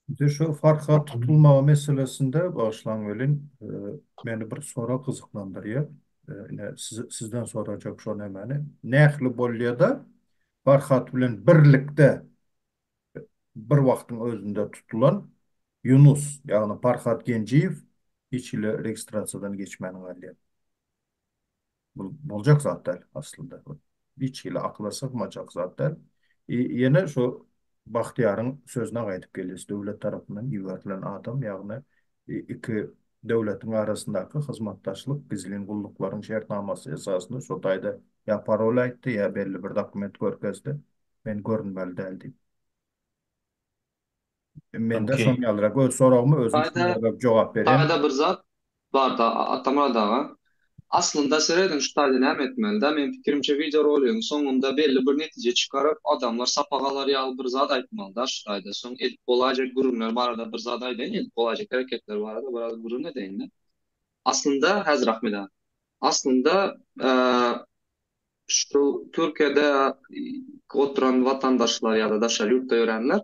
Bir şu farka tutulma meselesinde başlangılın beni bir soru kızıklandırıyor. Yine sizden soracak şu hemen. Nähli bolýa da Farhat bilen birlikde bir vaktin özünde tutulan Yunus yani Farhat Genciyev hiç ile registrasyondan geçmenin hali. Bolacak zaten aslında. Hiç ile akla sığmayacak zaten. Yine şu Bahtiyar'ın sözüne qayıtıp geliyoruz. Devlet tarafından yüvertilen adam yani iki devletin arasındaki hizmetdaşlık, gizlin kullukların şartnaması esasında şu tayda ya parola aytdı ya belli bir dokument görkezdi. Ben görünmeli deldi. Men de şonu Okey. yalırak öz soruğumu özüm Qayda şuna cevap vereyim. qayda bir zat bar da atamar daga. Aslında seredin şu taýdan hem etmeli men pikirimçe video rolüň soňunda belli bir netije çykaryp adamlar sapagalar ýaly bir zat aýtmaly da şu taýda soň edip bolajak gurumlar barada bir zat aýdaýyn edip bolajak hareketler barada biraz gurun edeýin. Aslında häzir Ahmeda. Aslında şu Türkiye'de oturan vatandaşlar ya da daşar yurtta öğrenler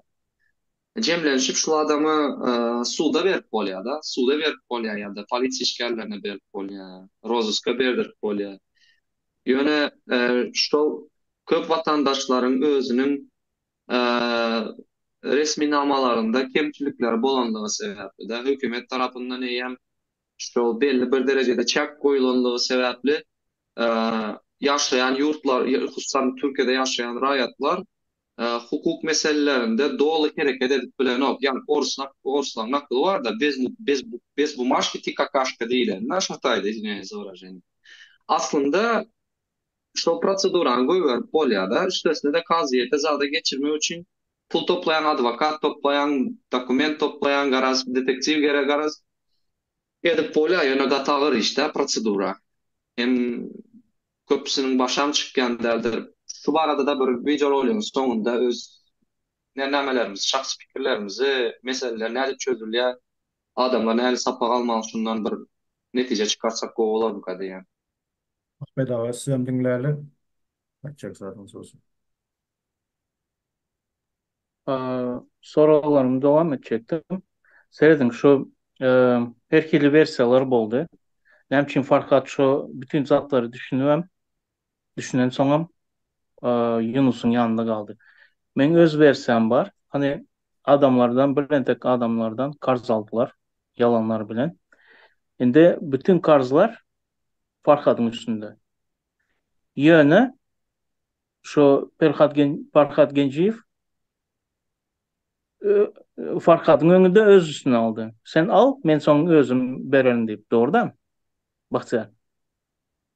cemlenişip şu adamı suda verip bolýa da, suda verip bolýa ya da polisiýa işgärlerine berip bolýa, rozыска berdirip bolýa. Ýöne şu köp vatandaşlaryň özüniň e, resmi namalarında kemçilikler bolanlygy sebäpli de hökümet tarapyndan eýem şu belli bir derejede çak goýulanlygy sebäpli e, yaşayan yurtlar, hususan Türkiye'de yaşayan raýatlar hukuk meselelerinde doğal hareket edip bilen ok. Yani Orslan naklı var da biz bu maşki tika kaşka değil. Naş hataydı yine zorajen. Aslında şu proseduran goýber bolýada üstesinde de kaziyete zada geçirmek için pul toplayan advokat toplayan dokument toplayan garaz detektiv gerek garaz edip bolýa ýöne gatagır işte prosedura. Hem köpüsünün başam çıkýan derdir. Şu barada da bir video rolüň soňunda öz nämelerimiz, şahsy pikirlerimizi, meseleler näde çözülýär, adamlar näde sapaga almaly şundan bir netije çykarsak gowy bolar bu diýen. Ahmet ağa sizden dinlerle. Açacak zaten sorusu. Sorularımı devam edecektim. Seyredin şu herkili versiyalar boldu. Nem için Farhat şu bütün zatları düşünen soňam Yunus'un yanında kaldı. Men öz versiyam var. Hani adamlardan, bilen tek adamlardan karz aldılar. Yalanlar bilen. Şimdi bütün karzlar Farhat'ın üstünde. Yöne şu Farhat Genciyev Farhat'ın önünde öz üstüne aldı. Sen al, men sonra özüm verelim deyip. Doğrudan. Bak sen.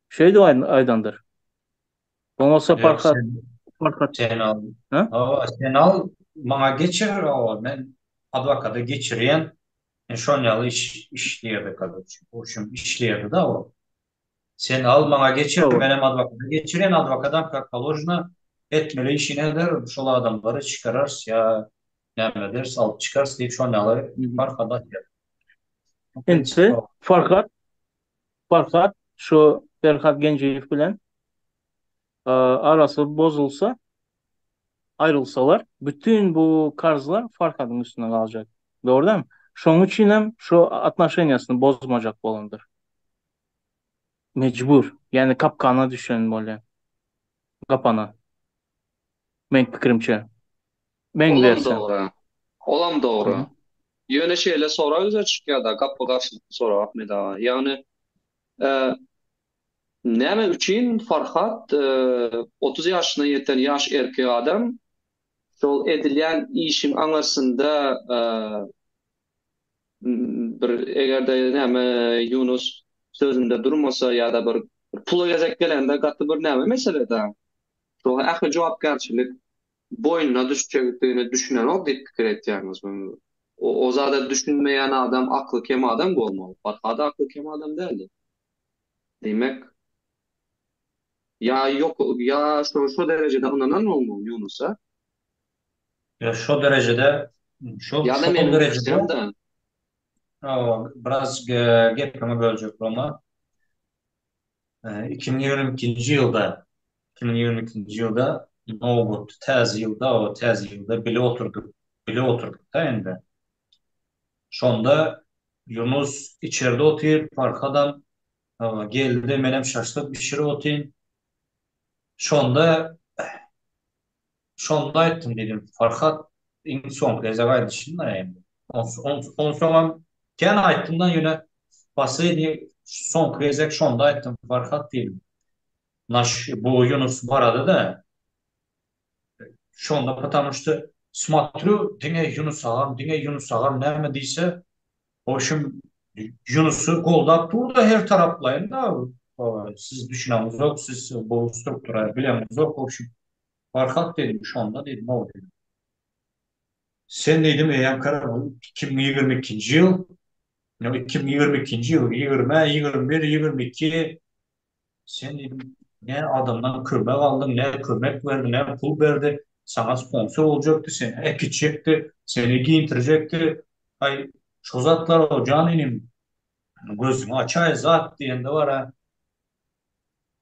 Şey de aydandır. Olmasa Yok Farhat. sen al. Ha? Sen al bana geçir men advokata geçirýän şonyaly işleýärdi kadar. O şun işleýärdi da o. Sen al bana geçir Doğru. menem advokata geçirýän advokadan как положено etmeli işine eder şol adamları çıkarars ya näme alıp çıkars diýip şonyaly Hı hı. farkada. Принцип Şimdi Farhat şu Ferhat Genceyev bilen arası bozulsa ayrılsalar bütün bu karzlar Farhat'ın üstüne kalacak. Doğru değil mi? Şunun için hem şu отношениясını bozmayacak bolandır. Mecbur. Yani kapkana düşen böyle. Kapana. Men fikrimçe. Ben Olam versem. doğru. Olam Hı hı. doğru. Ýöne şeýle sora göze çykýar da gapy garşylyk sora Ahmet ağa. Ýagny näme üçin Farhat 30 ýaşyna ýeten ýaş erkek adam şol edilýän işin aňarsynda bir egerde näme Yunus sözünde durmasa ýa-da bir pula gezek gelende gatly bir näme meselede şol ähli jogapkärçilik boynuna düşjekdigini düşünen ok diýip pikir etýärmiz. O zada düşünmeýän adam akly kem adam bolmaly. Farhad akly kem adam däldi. Demek ya yok ya şu derecede onanan olmalı Yunus'a Ya şu derecede ya da şol benim derecede versiyam da biraz gepimi bölecek ama 2022 yılda Novut tez yılda bile oturduk da endi. Şonda Yunus içeride otur, arkadan geldi menem şaşlık bir şey otin. Şonda şonda ettim dedim. Farhat in son kez gaydı şimdi yani. On sonra ken aytımdan yöne basıydı son kez şonda ettim Farhat dedim. Naş bu Yunus baradı da şonda потому что смотрю dinge Yunus ağam ne diyse hoşum Yunus'u koldap durdu her taraflayın da siz düşünemiz yok siz bu struktura bilemiz yok hoşum Farhat dedim şu anda dedim o dedim. Sen dedim eğer karar 2022 yıl 2022 yıl 20, 21, 22 sen dedim ne adamdan kömek aldın ne kömek verdi ne pul verdi sana sponsor olacaktı seni ekecekti seni giyintirecekti ay şu zatlar o caninin gözümü açay zat diyende var ha.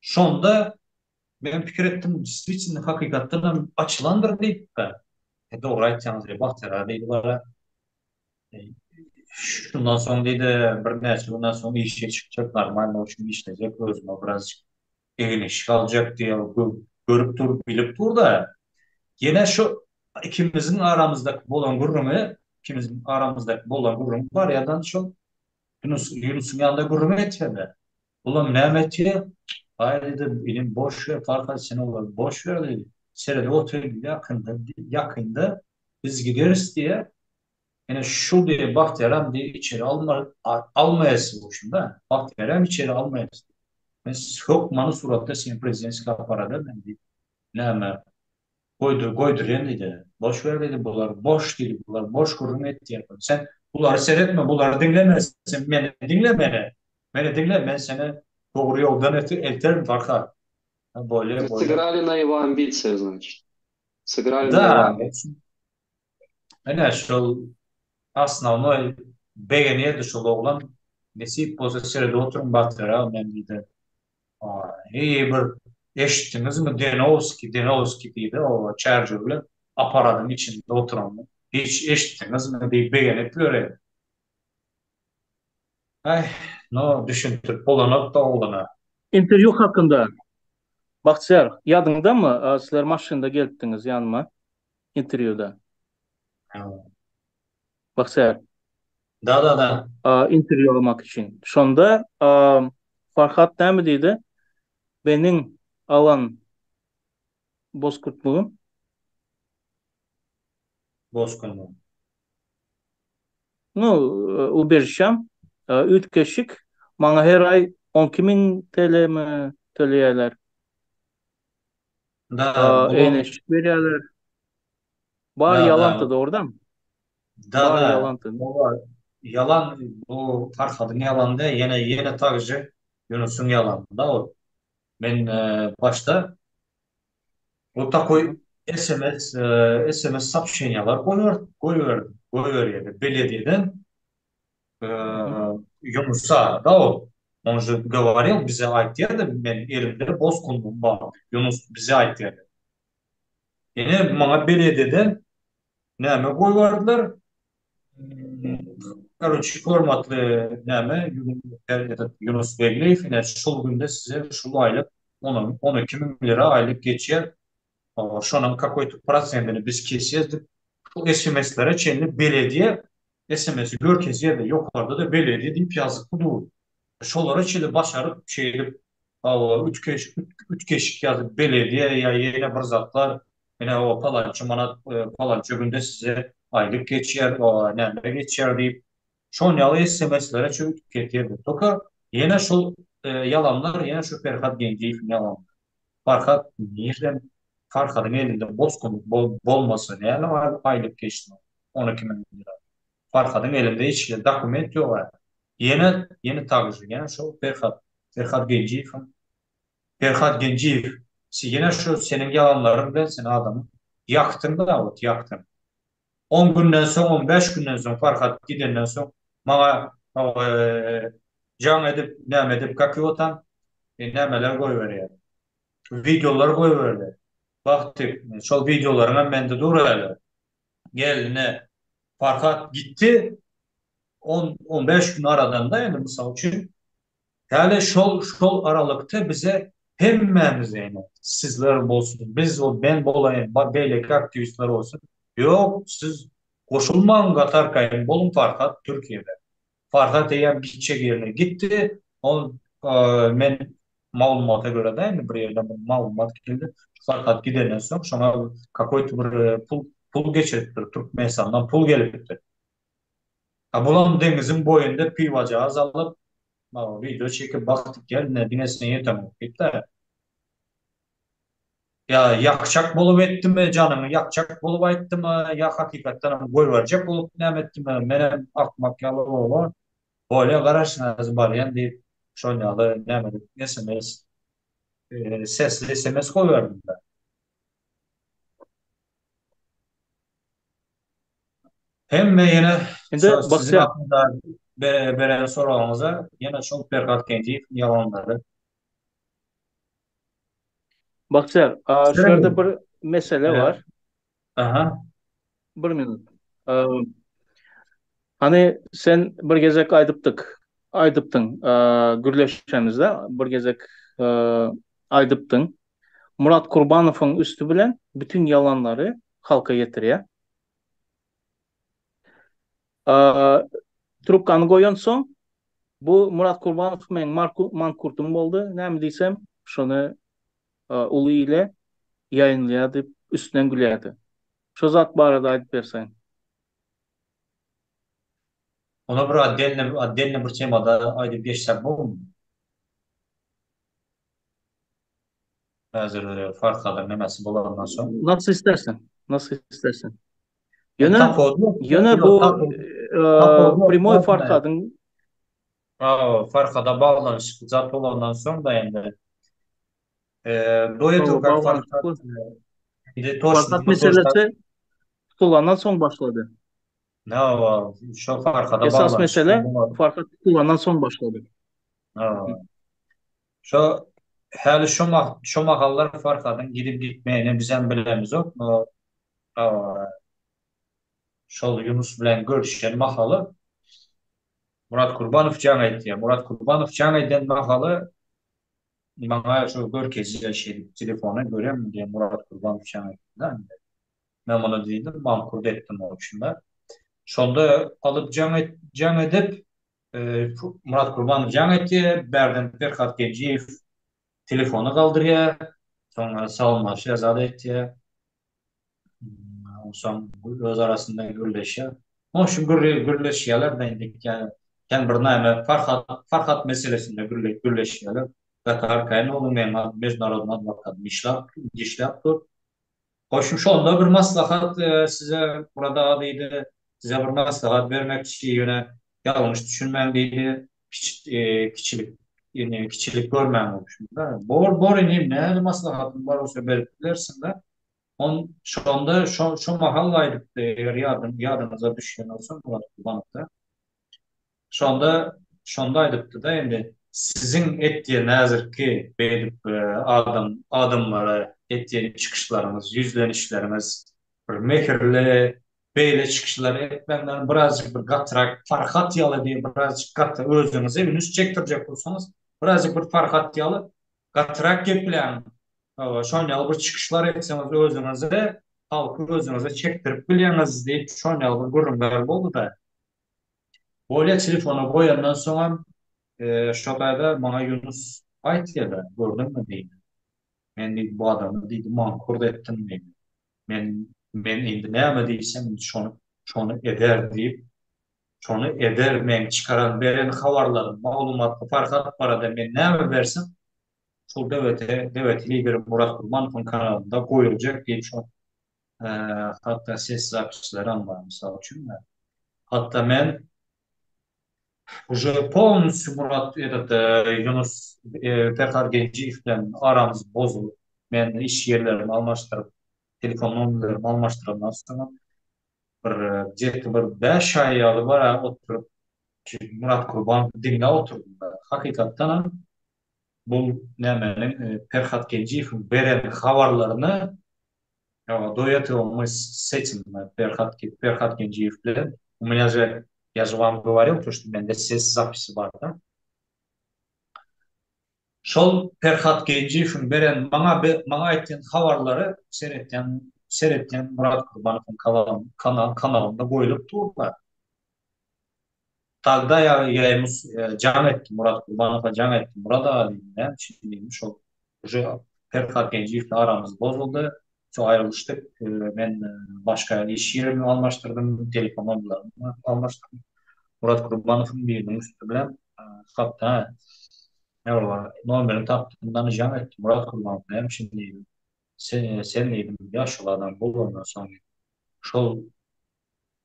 Şonda ben fikir ettim действительно hakikaten açılandır deyip de doğru aytsanız diye baktara deydi var ha. E, Şundan sonra deydi bir neyse bundan sonra işe çıkacak normal o şimdi işleyecek özüme birazcık eğiliş kalacak diye görüp dur bilip dur da yine şu ikimizin aramızdaki bolan gurumu var ya şu Yunus'un yanında gurumu etmedi. Ulan Mehmet ya hayır dedi benim boş ver fark sene olur boş ver dedi. Serede otur yakında biz gideriz diye yani şu diye Bahtiyar'ım diye içeri almayası bu şimdi. Bahtiyar'ım içeri almayası. Ben çok manı suratta senin prezidentlik aparada ben dedi. Ne ama koydur yani dedi. Boş ver dedi bunlar boş değil bunlar boş kurum etti yapın. Sen bunları seyretme bunları dinlemezsin beni dinle beni. Beni dinle ben seni doğru yoldan elterim farkar. Böyle böyle. Сыграли на его амбиции, значит. Сыграли на его Да, амбиции. hani şu основной beğeniye şu oğlan nesi pozisyonda oturum baktıra ben dedi. İyi bir eşittiniz mi Denovski dedi o charger'lı aparatın içinde oturan hiç eşittiniz mi diye beğenip böyle. Ay, no düşüntür Polonot da oğlana. Interview hakkında Bahtiyar, yadında mı? Sizler maşında geldiniz yanıma interviewda. Bahtiyar, Da. interview almak için. Şonda Farhat ne mi dedi? Benim alan bozkurtluğum. Bozkır'ın. No, uberişem. Ütkeşik. Bana her ay 12.000 TL mi töleyeler? Da bulun Eğneşik veriyorlar. Bari da yalantı da orada mı? Bari da yalantı. o var. Yalan bu Farhad'ın yalan da yine takıcı Yunus'un yalanı da o. Ben başta o takoy Hı SMS сообщениялар koyuyor belediyeden hı. Yunus'a da o. Он же говорил bize ait diye de ben elimde Bozkır'ın var. Yunus bize ait diye. Yine bana belediyeden ne koyuyorlar? Короче, formatlı neme Yunus Begley yine şu günde size şu aylık 12 bin lira aylık geçer. Şunun какой-то процентini biz kesiyorduk. Bu SMS'lere çenli belediye SMS'i görkez yerde yukarıda da belediye deyip yazık budur. Şolara çeli başarıp şeyli üç keşik yazıp belediye ya yine bir zatlar yine o palançı manat palançı günde size aylık geçer o ne geçer deyip şon yalı SMS'lere çöp getirdi. Toka yine şu yalanlar yine şu Ferhat Gence'yi yalan. Farkadın elinde bozkırlık bolması yani aylık geçti. 12 bin lira. Farkadın elinde hiç dokument yok. Yeni takıcı. Yani şu Ferhat Genciyev. Ferhat Genciyev. Yine şu senin yalanların ben seni adamı yaktın da yaktın. 10 günden sonra 15 günden sonra Farhat gidenden sonra bana can edip ne edip kakıyortan nemeler koyuver videolar koyuverdi. Baktık. Şu videolarına ben de durayla. Geldi ne? Farkat gitti. 10-15 gün aradan da yani misal üçün hele şol aralıkta bize hemmemiz yani sizler bolsun biz o ben bolayım beylek aktivistler olsun yok siz koşulman Katar kayın bolun Farhat Türkiye'de Farhat eğer gidecek yerine gitti o men malumata göre de yani bir yerden bir malumat geldi Farhat gidenden sonra şuna какой-то bir pul geçiriptir Türkmenistan'dan pul geliptir. Ha bulan denizin boyunda pivacağız alıp video çekip baktık gel ne dinesine yetem gitti. Ya yakacak bolup etti mi canını yakacak bolup ayttı mı ya hakikaten goy verecek bolup ne etti mi menem akmak yalı oğlu böyle kararsınız var yani deyip şöyle ne emedik SMS sesli SMS koyuverdim ben. Hem de yine Indi sizin baksa, aklınızda beren sorularınıza yine çok Berkat Gence'yi yalanları. şurada Sırayım. bir mesele Evet. var. Aha. Bir minut. Aa, Hani sen bir gezek aydıptın, gürleşemizde bir gezek aydıptın. Murat Kurbanov'un üstü bilen bütün yalanları halka getiriyor. Aa, Trubkanı koyan son bu Murat Kurbanov men mankurtum oldu. Ne mi diysem şunu ulu ile yayınlayadı, üstünden gülüyordu. Şu zat bu arada ayıp versen. Ona bir отдельно bir temada ayda geçsek bu mu? Hazır farklı nemesi bulandan sonra. Nasıl istersen. Nasıl istersen. Tap Yine oldu. yine Yok bu tap oldu. primoy farkadın Farkada bağlanış zat olandan sonra da yani doyet как farkat bağlantılı. bir de toş Farkat bu toşta meselesi tutulandan son başladı. ne var? Şu farkada Esas bağlanış. mesele farkat tutulandan son başladı. Şu hali şu mahallar farkadın gidip gitmeyeni bizden bilemiz yok. Şol Yunus bilen görüşen mahalı Murat Kurbanov can etti. Murat Kurbanov can eden mahalı bana şu görkezi şey telefona görem diye Murat Kurbanov can etti. Ben bunu dedim, mankur ettim o içinde. Şonda alıp can edip Murat Kurbanov can etti. Berden Ferhat Genceyev telefonu kaldırıyor. Sonra Salman Şehzade etti. Son öz arasında gürleşiyor. O şu gürleşiyorlar da indik yani. Yani bir neyme Farhat meselesinde gürleşiyorlar. Katar kayın oğlum yani Mecnarod advokat işlep dur. Hoşum şu anda bir maslahat size burada adıydı. Size bir maslahat vermek için yöne yanlış düşünmeliydi. Kiçilik yani kiçilik görmem olmuşum. Bor ineyim ne maslahatım var o sebeplersin de. Şu anda şu mahallaydık yadınıza düşen olsun Murat Kullanık'ta. Şu anda şondaydık da yani sizin ettiği nazır ki belli adımları ettiği çıkışlarımız, yüzlenişlerimiz, bir mekirli böyle çıkışları etmenden birazcık bir katrak, farkat yalı diye birazcık katrak özünüze eviniz çektirecek olsanız birazcık bir farkat yalı katrak yapılan şöyle bir çıkışlar etseniz özünüze halkı özünüze çektirip bileniz deyip şöyle bir gururlar oldu da böyle telefonu koyandan sonra şokayda bana Yunus ait ya da gördün mü deydi. Ben dedi, bu adamı dedi mankur ettim dedi. Ben indi ne mi deysem şonu eder deyip şonu eder men çıkaran beren havarlarım malumatlı farkat parada ben ne mi versin şu devletli bir Murat Kurmanov'un kanalında koyulacak deyip şu e, hatta ses zapçıları var misal için de. Hatta ben уже полностью Murat Yunus Ferhat Genciyev'den aramız bozuldu. Ben iş yerlerimi almıştırıp, telefon numaralarımı almıştırıp sonra bir где-то bir 5 ay alı var oturup Murat Kurban dinle oturdum. Hakikaten bu nemenin Ferhat Genciyev'in veren haberlerini doyatılmış seçim Ferhat Genciyev'le. У меня же Я же вам говорил, то, что bende ses zapisi var da. Şol Ferhat Genceev'in beren bana aytýan habarlary seretýän Murat Kurbanov'un kanalında goýulyp durlar. Tagda yayımız can etti Murat Kurbanov'a can etti Murat abimden şimdi şol уже Ferhat Genceev'le aramız bozuldu. Çok ayrılıştık. Ben başka iş yerimi almıştırdım. Telefon numaralarımı almıştırdım. Murat Kurbanov'un birinin üstü bilen hatta ne var? Numaranı taptığımdan can etti Murat Kurbanov'la hem şimdi sen neydin yaşlı adam bulundan sonra şol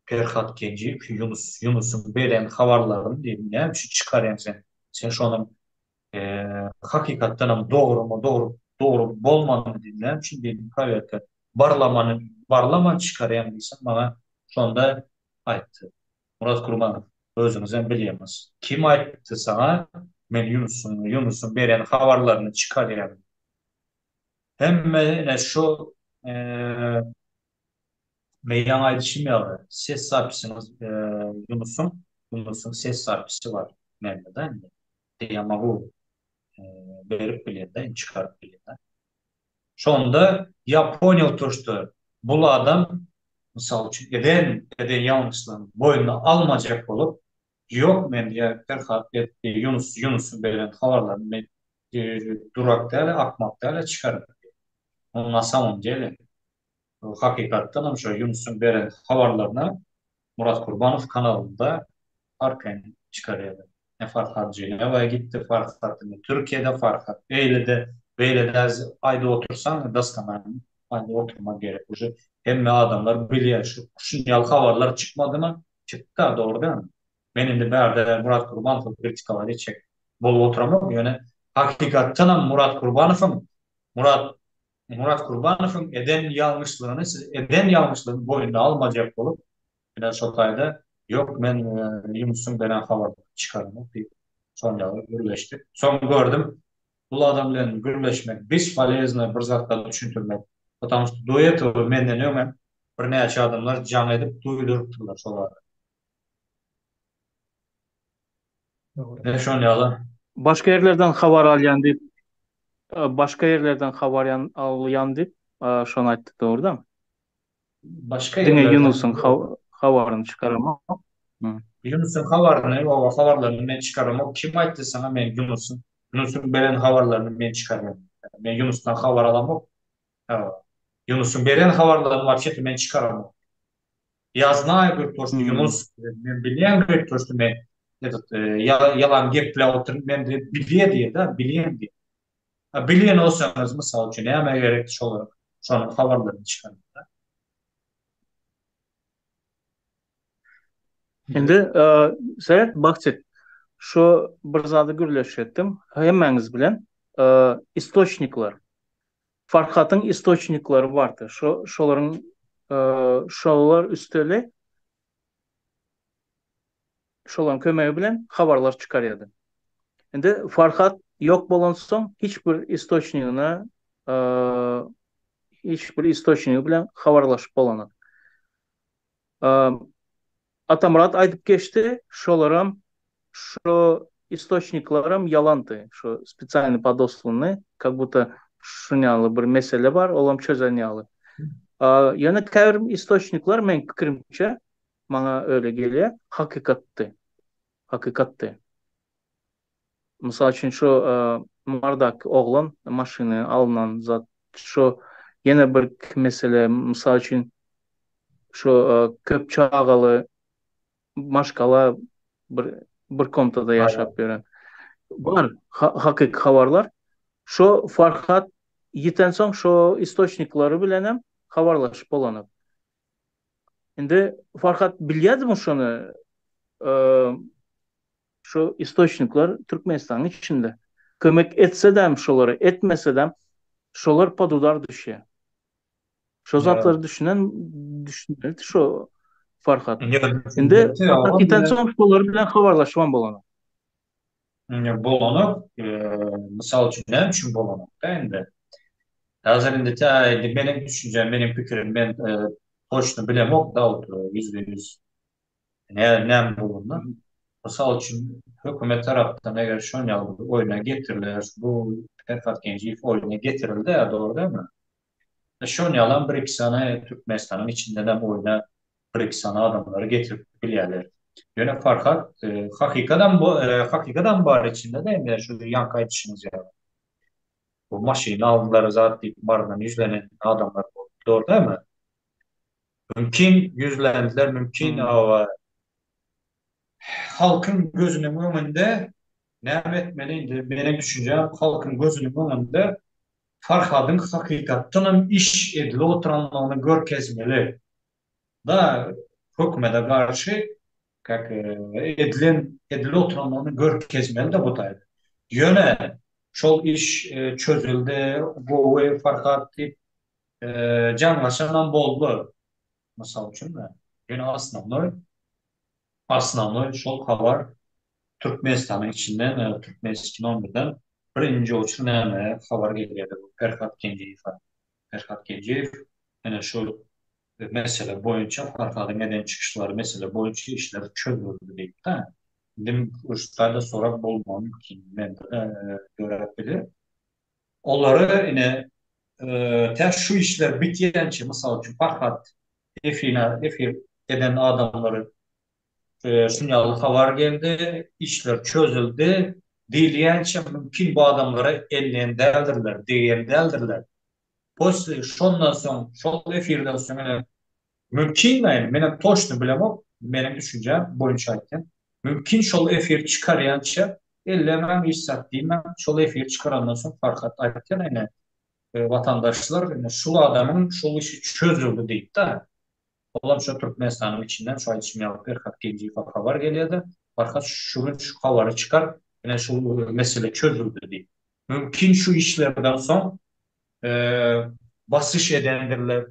Ferhat Genceev Yunus'un beren habarlarını dedim ya şu çıkarayım sen şu an hakikaten ama doğru bolmanı dinleyen şimdi dedim kayıtta barlaman çıkarayım diysem bana şu anda ayıttı. Murat Kurbanov özünüzden biliyemez. Kim ayıttı sana? Ben Yunus'un beren havarlarını çıkarayım. Hem şu e, Meyyan Aydışım yalı ses sarpisiniz Yunus'un ses sarpisi var. Nerede? Ama bu e, berip bilenden çıkarıp bilenden. Şonda Japonya oturuştu. Bu adam misal için eden yanlışlarını boynuna almayacak olup yok men ya Ferhat Yunus'un beren havarlarını men durakta akmakta çıkarıp. Onun asamın değil. Hakikaten ama şu Yunus'un beren havarlarına Murat Kurbanov kanalında arkaya çıkarıyordu. Ne Farhadcı'yla ve gitti Farhad'ın Türkiye'de Farhad. Eyle de ayda otursan dastanan ayda oturma gerek. Hem adamlar biliyor şu kuşun havarlar çıkmadı mı? Çıktı da doğru değil mi? Benim de bir yerde Murat Kurbanov kritikaları çek. Bol oturamam yani hakikaten Murat Murat Kurbanov'un eden yanlışlığını boyunda almayacak olup biraz şokayda yok ben Yunus'un beren haber çıkarımı bir son yalı gürleştik. Son gördüm bu adamla gürleşmek biz полезно bir zatta düşüntürmek. Потому что до этого menden ömen bir neçe adamlar can edip duydurttular şolar. Doğru. Ne şon yalı Başka yerlerden haber alyan deyip, başka yerlerden haber alyan deyip, şonu aytdı doğru da mı? başka Dine yerlerden Yunus'un havarını çıkarama. Hı. Yunus'un havarını, o havarlarını ben çıkarım. O kim ayttı sana ben Yunus'un beren havarlarını ben çıkarım. Ben Yunus'tan havar alamam. Ha. Yunus'un beren havarlarını вообще-то ben çıkaramam. Я знаю, говорит, то, что Hmm. Yunus, ben biliyorum, говорит, то, что ben yalan gep bile oturup ben de biliyor diye da biliyorum diye. Ha, biliyor olsanız misal için ne gerekli olarak sonra havarlarını çıkarım. Şimdi Serhat Bakçet, şu bir zada gürleşettim. Hemmeniz bilen istoçnikler. Farhat'ın istoçnikleri vardı. Şolar üsteli şolan kömeği bilen haberler çıkarıyordu. Şimdi Farhat yok bolan son hiçbir istoçniği bilen haberlaşıp bolanı. Atamurat aytıp geçti. Şu источникларым yalandı. Şu специальный подосланный, как будто şunyalı bir mesele var, olam çözenyalı. Yani kavrim источниклар men fikrimçe bana öyle geliyor. Hakikattı. Misal için şu Mardak oğlan maşını alınan zat şu yine bir mesele misal için şu köp çağalı maşkala bir bir komutada Aynen. yaşap veren. Var hakik havarlar. Şu Farhat yiten son şu istoçnikleri bilenem havarlaşıp olanı. Şimdi Farhat biliyordı mı şunu? E, Şu istoçnikler Türkmenistan'ın içinde. Kömek etse de şoları etmese de şolar padudar düşüyor. Şu Ya, zatları düşünür şu Farhat. ya Şimdi düşündürtü Farhat ama yiten son şoları bilen havarlaşman bolanı. Bolonok, misal için ne için Bolonok da endi. Hazırında benim düşüncem, benim fikrim, ben hoşunu bilemok da oldu %100. Ne bulundu? Misal için hükümet tarafından eğer şön yaldı oyuna getirilir, bu Ferhat Genciev oyuna getirildi ya, doğru değil mi? Şön yalan bir iki sene Türkmenistan'ın içinde de bu oyuna bir iki sene adamları getirip bilirler. Yani Farhat hakikaten var içinde değil mi? Şu yan kayıtışınız ya. Bu maşini aldılar zaten barından yüzlenen adamlar oldu. Doğru değil mi? Mümkün yüzlendiler, mümkün Hmm. ama halkın gözünün önünde ne etmeliydi? Benim düşüncem halkın gözünün önünde Farhad'ın hakikaten iş edili oturanlarını görkezmeli. Da hükümete karşı edili oturanlarını görkezmeli de bu da. Yöne şol iş çözüldü, bu Farhad canlaşanan boldu. Misal için de. Yani aslında şol haber Türkmenistan'ın içinden, Türkmenistan birden birinci uçur näme haber gelýärdi bu Ferhat Genceýew. Ferhat Genceýew ene şu mesele boýunça Farhadyň neden çıkışları mesele boýunça işleri çözüldü diýip de. Dim uçlarda sorak bolmam mümkin men görebilir. Onları ene ters şu işler bitýänçe misal üçin Farhat efir eden adamları Sunyalı haber geldi, işler çözüldü. Dileyençe mümkün bu adamlara elleyen deldirler, diyen deldirler. Posle şondan son, şol efirden sonra mümkün mi? Benim toşnu bilemem, benim düşüncem boyunca aytken. Mümkün şol efir çıkarayança ellemem iş sattıyım, şol efir çıkarandan sonra farkat aytken yani vatandaşlar yani, şu adamın şol işi çözüldü deyip de olam şu Türkmenistan'ın içinden şu isim yapıp Ferhat Genciev haber geliyordu. Fakat şu havarı çıkar yine şu mesele çözüldü diye. Mümkün şu işlerden son e, basış edendirler,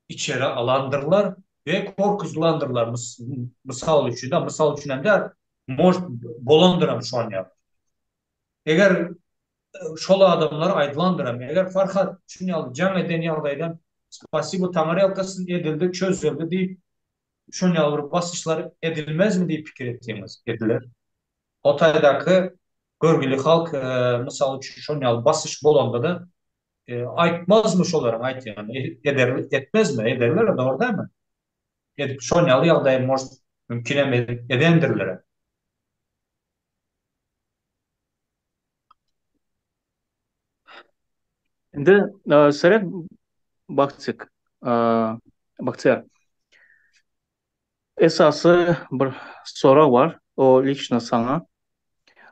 içeri alandırlar ve korkuzulandırlar. Misal için de mor bolandıram şu an yap. Eğer şol adamlar aydlandıram. Eğer Farhat şunu can eden yaldaydan spasibo tamar yalkasın edildi, çözüldü deyip şun yavru basışlar edilmez mi diye fikir ettiğimiz edilir. Otaydaki görgülü halk misal için şun yavru basış bolanda da aytmazmış olarak ayt yani etmez mi? Ederler de orada mı? Edip şun yavru yaldayım mümkün edendirler. Endi serek baktık. Baktık. Esası bir soru var. O lichno sana.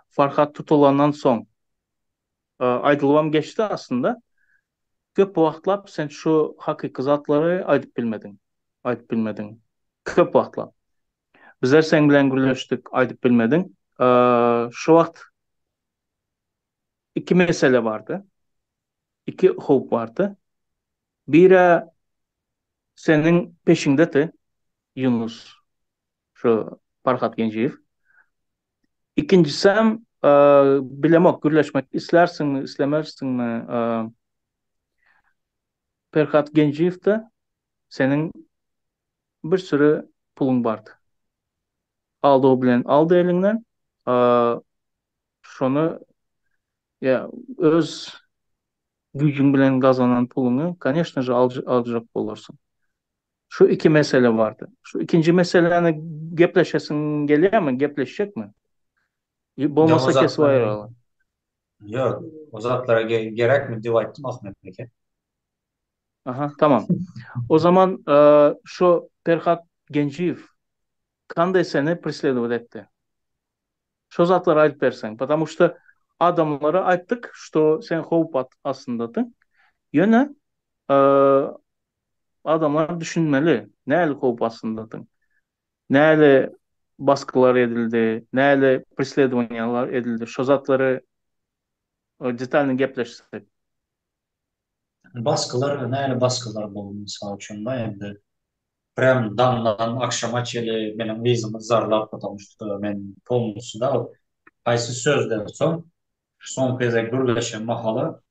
Farhat tutulandan son. Aydılmam geçti aslında. Köp vaxtlap sen şu hakiki zatları aydıp bilmedin. Aydıp bilmedin. Köp vaxtlap. Bizler sen bilen gürleştik, aydıp bilmedin. Şu vaxt iki mesele vardı. İki hope vardı. Biri senin peşindedir Yunus. Şu Farhat Genceyev. İkincisi bilemek, gürleşmek istersin mi, istemezsin mi? Ferhat Genceyev de senin bir sürü pulun vardı. Aldı o bilen, aldı elinden. Şunu ya öz gücün bilen kazanan pulunu, конечно же, alacak olursun. Şu iki mesele vardı. Şu ikinci meseleni gepleşesin geliyor mu? Gepleşecek mi? Ya o Olmasa kesip zatlara ayıralım. yok, o zatlara gerek mi diye ayttım Ahmet'e. Aha, tamam. O zaman şu Ferhat Genceyev kanday seni преследовать etti. Şu zatları ayıp versen. Потому что adamlara ayttık, что sen hopat aslındadın. Yine e, adamlar düşünmeli. Neyle hopat aslındadın? Neyle baskılar edildi? Neyle преследованиялар edildi? Şu zatları detaylı gepleşsek. Baskılar, ne baskılar bulundu sağ uçunda yani. Prem dandan akşama çeli benim vizimi zarlap atamıştı. Ben polnusu da qaysı sözden son keze gürleşen mahalı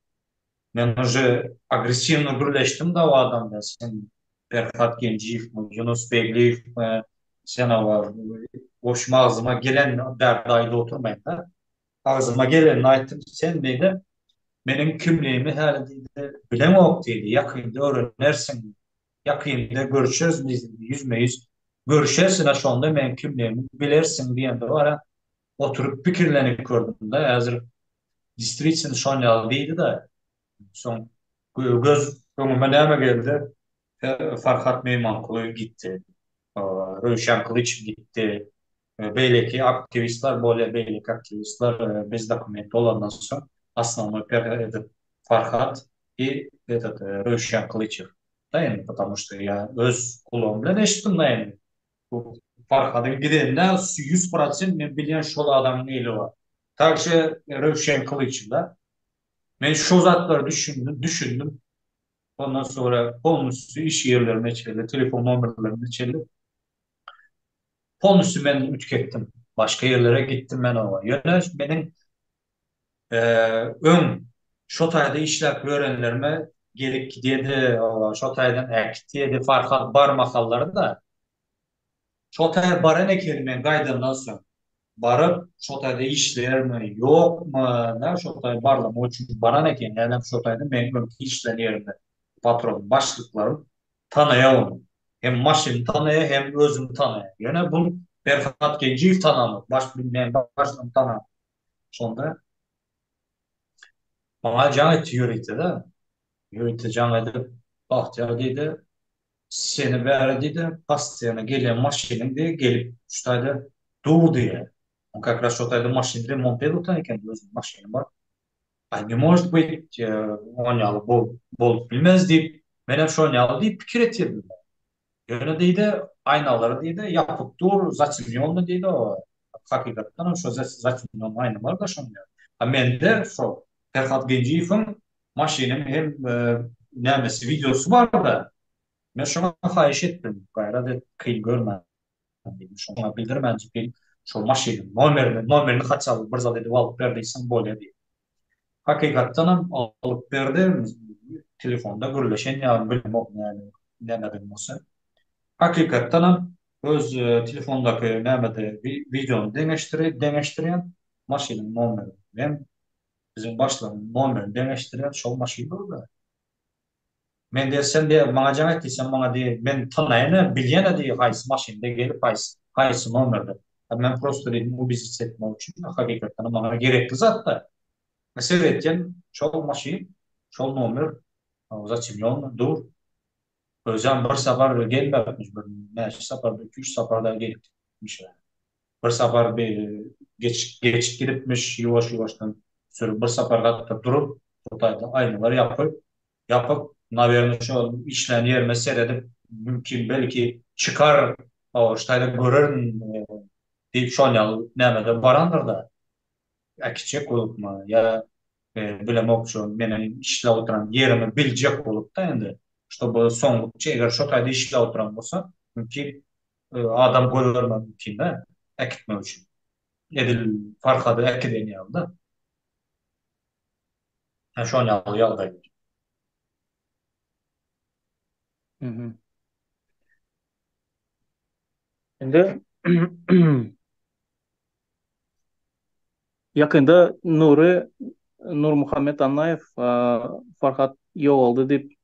ben уже agresivno gürleştim da o adamda sen Ferhat Genciev mi, Yunus Begliyev mi, Sen var boş ağzıma gelen derdayda oturmayın da. Ağzıma geleni aytdım. Sen dedi benim kimliğimi her dedi bilemok dedi. Yakında öğrenirsin. Yakında görüşürüz biz yüzme yüz. Görüşersin aşağında benim kimliğimi bilirsin diyen de var. Oturup fikirlerini gördüm da hazır distriksin son aldıydı da son göz önüme neme geldi. Farhat Meymankulu gitti. Rövşen Kılıç gitti. Belki aktivistler böyle belki aktivistler bez dokumenti olandan sonra основной этот Farhat и этот Rövşen Kılıçев. Da yani, потому что я öz kulağım bilen eşittim da yani. Bu Farhat'ın gideninden 100% men bilen şol adamın eli var. Takşı Rövşen Kılıçev'da. Men şu zatları düşündüm. Ondan sonra olmuştu iş yerlerine çeldi, telefon numaralarını çeldi. Olmuştu ben tükettim. Başka yerlere gittim ben ama. Yöneş benim e, ön Şotay'da işler öğrenlerime gelip gidiydi. Şotay'dan ekti Farhat bar makalları da. Şotay'a bara ne kelime gaydından sonra. Barıp Şotay'da işler mi yok mu? Ne Şotay barla mı? Çünkü bana ne ki? Yani Şotay'da benim işler yerimde. Patron başlıklarım tanıya onu. Hem maşını tanıya hem özümü tanıya. Yani bunu Berkat Genciyev tanımı. Baş bilmeyen başını tanı. Sonra bana can etti yürüyte de. Yürüyte can edip Bahtiyar dedi. Seni beri dedi. Pastiyana gelen maşinin diye gelip Şotay'da dur diye. Он как раз что-то машин ремонт edildi iken özüm maşini var. Ay ne может быть oynalı bol bilmez deyip benim şu oynalı deyip fikir etirdim. Öyle deydi aynaları deydi yapıp dur zaçimyonlu deydi o hakikaten o şu zaçimyon aynı var da şunu. Ha men de şu Ferhat Genciyev'in maşinin hem nemesi videosu var da ben şuna hayiş ettim. Gayret kıyım görmedim. Şuna bildirmem ki şu maşinin numarini kaç alıp bir zat edip alıp verdiysen böyle değil. Hakikaten alıp verdi telefonda gürleşen ya bilmem yani ne dedim olsa. Hakikaten öz telefondaki nemede videonu deneştiren maşinin numara hem bizim başlarının numaranı deneştiren şu maşin burada. Men de sen de bana can ettiysen bana diye ben tanıyana bilyene diye haysi maşinde gelip haysi numarada. Ben prosto dedim bu bizi hissetmem için hakikaten bana gerekli zaten. Mesela etken çok maşin, çok numara zачем yolun dur. Özcan bir sefer gelmemiş bir ne sefer iki üç seferler gelipmiş. Bir sefer bir geç gidipmiş yavaş yavaştan sonra bir sefer hatta durup Totay'da aynalar yapıp naverini şu işlerini yerine seyredip mümkün belki çıkar o işte görürün deyip şu an ya nemede barandır da ekecek olup mu ya bilemek şu benim işle oturan yerimi bilecek olup da endi чтобы sonuçta eğer şu kadar işle oturan olsa mümkün adam görürme mümkün de ekitme için edil farkadı ekiden yanında şu an yağdaydı. Hı hı. Şimdi yakında Nur Muhammed Annayev Farhat oldu deyip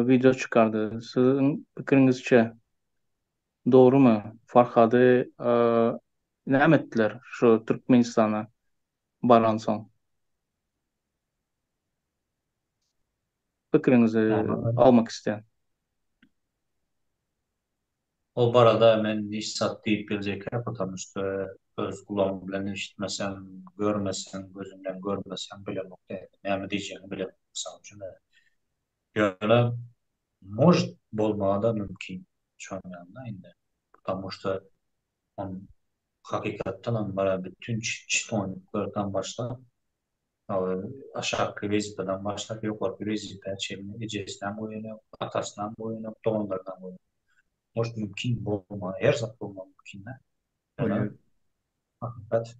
video çıkardı. Sizin fikrinizce doğru mu? Farhat'ı ne ettiler şu Türkmenistan'a baran son? Fikrinizi almak isteyen. O barada ben iş sat deyip gelecek yapıtamıştı. Öz kulağım bilen işitmesem, görmesem, gözümden görmesem bilemem. Ne diyeceğini bilemem. Savcı yani, может болмаğı da mümkün. Şu an yanında indi. Потому что он hakikaten onlara bütün çitonluklardan başlar. Aşağı rezideden başlar. Yukarı rezideden çevirme. Ecesinden boyunca, atasından boyunca, doğumlardan boyunca. Может mümkün болмаğı, her zaman olmağı mümkün. Yani Oluyor, hakikat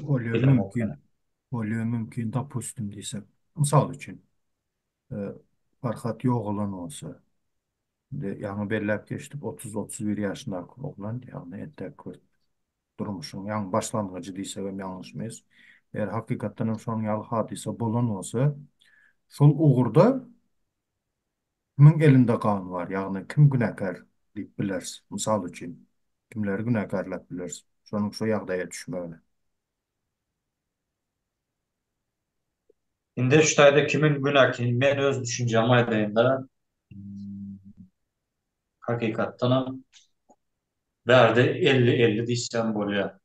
oluyor bilim okuyan. mümkün. Oluyor mümkün допустим desek. Misal için Farhat yok olan olsa Yani bellep geçtik 30-31 yaşında oğlan yani etek durmuşun yani başlangıcı değilse ve yanlış mıyız? Eğer hakikaten son yal hadise bolan olsa sol uğurda kimin elinde kan var yani kim günahkar deyip bileriz. Misal için kimleri günahkarlap bileriz. Sonun şu yağdaya düşmöyle. Inde şu tayda kimin günahkini ben öz düşüncemi edeyim da hakikaten verdi 50-50 diysem bolýar.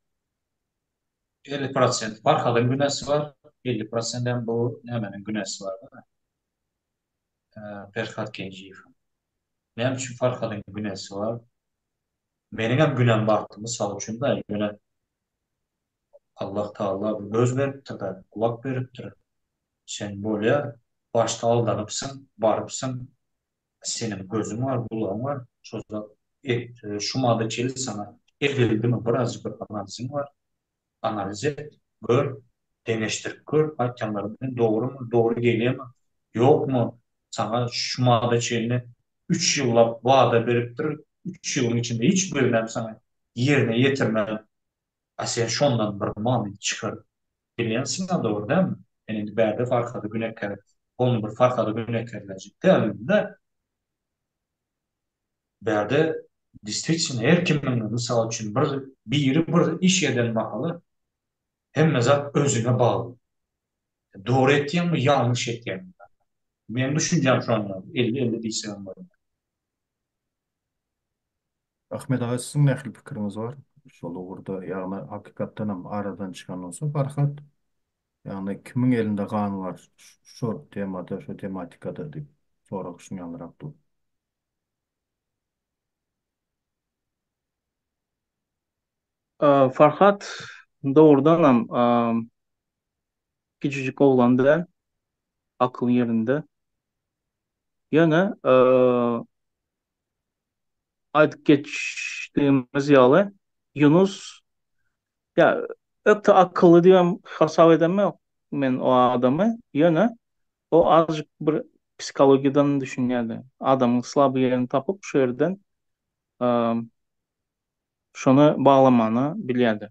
50% Farhad'ın günesi var. 50%'den bu hemenin günesi var. Ferhat Genceyev. Benim için Farhad'ın günesi var. Benim hem günem baktı. Misal için da yine Allah Teala bir göz veriptir da, kulak veriptir. Sen böyle başta aldanıpsın, varıpsın. Senin gözün var, kulağın var. Sonra şu madde çeli sana edildi mi? Birazcık bir analizin var. Analiz et, gör, deneştir, gör. Hakemlerin doğru mu? Doğru geliyor mu? Yok mu? Sana şu madde çelini 3 yılla vaada veriptir. 3 yılın içinde hiç bilmem sana yerine getirmem. Sen şondan bir mani çıkar. Biliyorsun da doğru değil mi? Yani berde farklı günahkar. Onun bir farklı günahkarlayacak. Değil mi? De berde distriksin her kimin misal için bir yeri bir iş yerden bakalı hem mezat özüne bağlı. Doğru ettiğim mi yanlış ettiğim mi? Benim düşüncem şu anda 50-50 değilse var. Ahmet ağa sizin nähili pikriniz var? Sol uğurda yani hakikaten hem aradan çıkan olsa Farhat yani kimin elinde kan var şu temada şu tematikada deyip sonra kuşun dur. Farhat doğrudan küçücük oğlan da akıl yerinde. Yani aydık geçtiğimiz yalı Yunus ya öpte akıllı diyorum hesap edemem men o adamı. Yani o azıcık bir psikologiden düşünüyordu. Adamın slabı yerini tapıp şu yerden şunu bağlamanı biliyordu.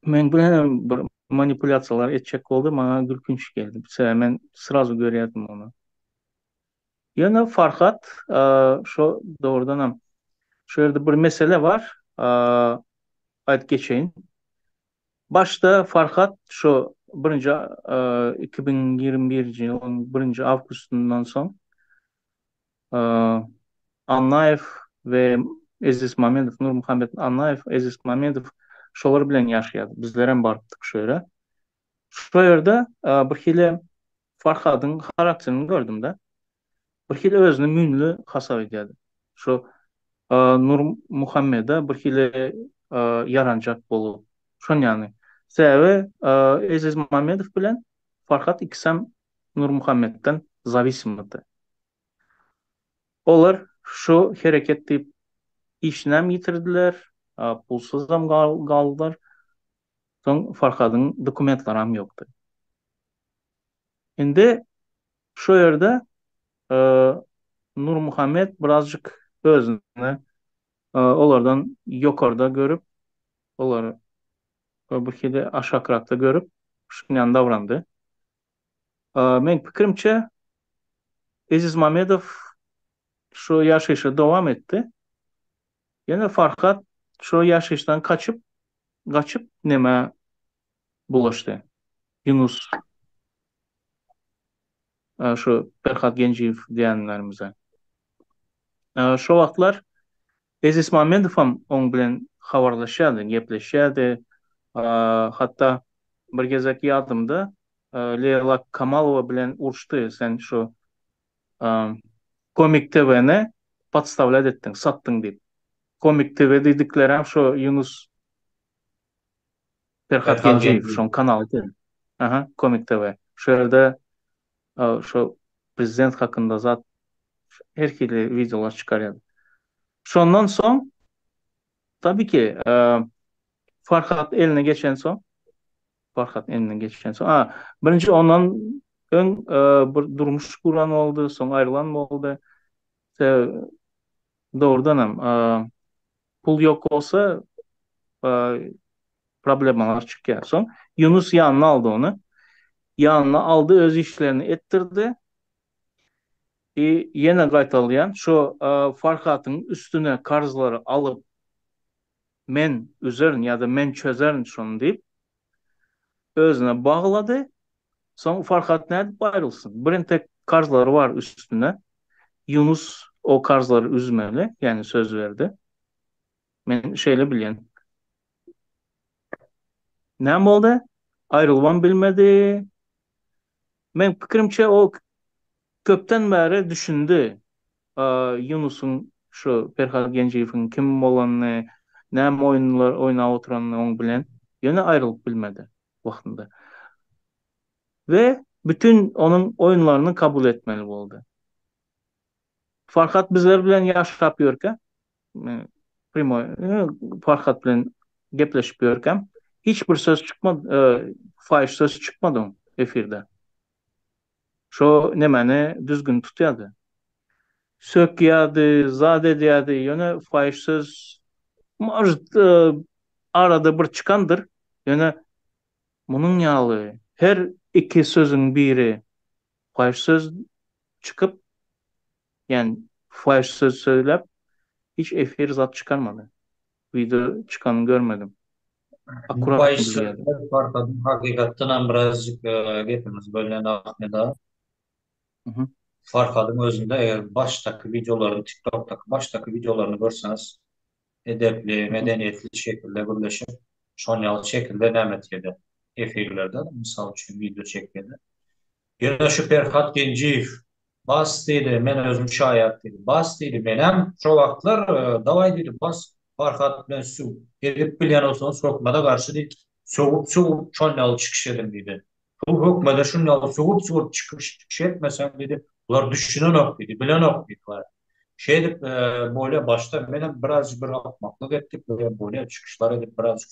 Men bilen bir manipülasyalar edecek oldu bana gülkünç geldi. Ben sırası görüyordum onu. Yana Farhat şu doğrudan hem şöyle bir mesele var. Ayet geçeyim. Başta Farhat şu birinci 2021 yılın 1. Avgustundan son e, Annayev ve Aziz Mamedov, Nur Muhammed Annayev, Aziz Mamedov şolar bilen yaşayadı. Bizler hem bardık şöyle. Şu yerde bir hile Farhad'ın karakterini gördüm de. Bir hile özünü münlü hasap ediyordu. Şu Nur Muhammed'e bir hile yarancak bolu. Şun yani. Sebebi Aziz Mamedov bilen Farhad ikisem Nur Muhammed'den zavisimdi. Olar şu hareket deyip işinem yitirdiler. Pulsuz hem kaldılar. Son Farhad'ın dokumentları hem yoktu. Şimdi şu yerde e, Nur Muhammed birazcık özünü onlardan yukarıda görüp onları bu şekilde aşağırakta görüp şundan davrandı. Men fikrimçe Aziz Mamedov şu yaşayışa devam etti. Yine Farhat şu yaşayıştan kaçıp neme bulaştı. Yunus şu Ferhat Genceyev diyenlerimize. Şu vaxtlar Aziz Mamedov ham onun bilen habarlaşadı, gepleşadı. Hatta bir gezek yadımda Leyla Kamalova bilen uruştu. Sen şu Komik TV'ne подставлять ettin, sattın deyip. Komik TV dedikleri şu Yunus Ferhat Ferhat Genceyev, Genceyev. şu kanal değil. Aha, Komik TV. Şöyle şu prezident hakkında zat herkese videolar çıkarıyordu. Şondan son tabii ki Farhat eline geçen son Farhat eline geçen son. Birinci ondan ön bir durmuş kuran oldu, son ayrılan mı oldu? Se- Doğrudan hem pul yok olsa a, problemalar çıkıyor. Son Yunus yanına aldı onu. Yanına aldı, öz işlerini ettirdi. Yine kaytalayan şu Farhat'ın üstüne karzları alıp men üzerin ya da men çözerin şunu deyip özüne bağladı. Sonra Farhat ne edip ayrılsın. Birin tek karzları var üstüne. Yunus o karzları üzmeli. Yani söz verdi. Men şeyle bilen. Ne oldu? Ayrılman bilmedi. Men fikrimçe o köpten beri düşündü. Yunus'un şu Ferhat Genceyev'in kim olanını, ne oyunlar oyna oturanını onu bilen. Yine ayrılıp bilmedi vaktinde. Ve bütün onun oyunlarını kabul etmeli oldu. Farhat bizler bilen yaşap yörken, Primo Farhat bilen gepleşip yörken, hiçbir söz çıkmadı, fahiş söz çıkmadı onun efirde. Şu ne mene düzgün tutuyordu. Sök yadı, zade diyadı, yine fahiş söz Mart arada bir çıkandır. Yani bunun yağlı her iki sözün biri fahiş söz çıkıp yani fahiş söz söylep hiç efir zat çıkarmadı. Video çıkanı görmedim. Bu Akurat bahis biliyordu. Farkadın hakikaten birazcık hepimiz böyle aklında Hı hı. Farkadın özünde eğer baştaki videolarını TikTok'taki baştaki videolarını görseniz edepli, Hı hı. medeniyetli şekilde birleşip şonyalı şekilde devam ediyordu. Efirlerde misal için video çekiyordu. Yine şu Ferhat Genciyev bas dedi, men özüm şayat dedi. Bas dedi, menem şu vaktlar davay dedi, bas Farhat bilen su. Edip bilen olsun sokmada karşı dedi. Soğup şonyalı çıkış edin dedi. Bu hükmede şonyalı soğup çıkış etmesen dedi. Bunlar düşünen ok dedi, bilen ok dedi. Şey edip böyle başta benim biraz bir akmaklık ettik böyle çıkışlar edip birazcık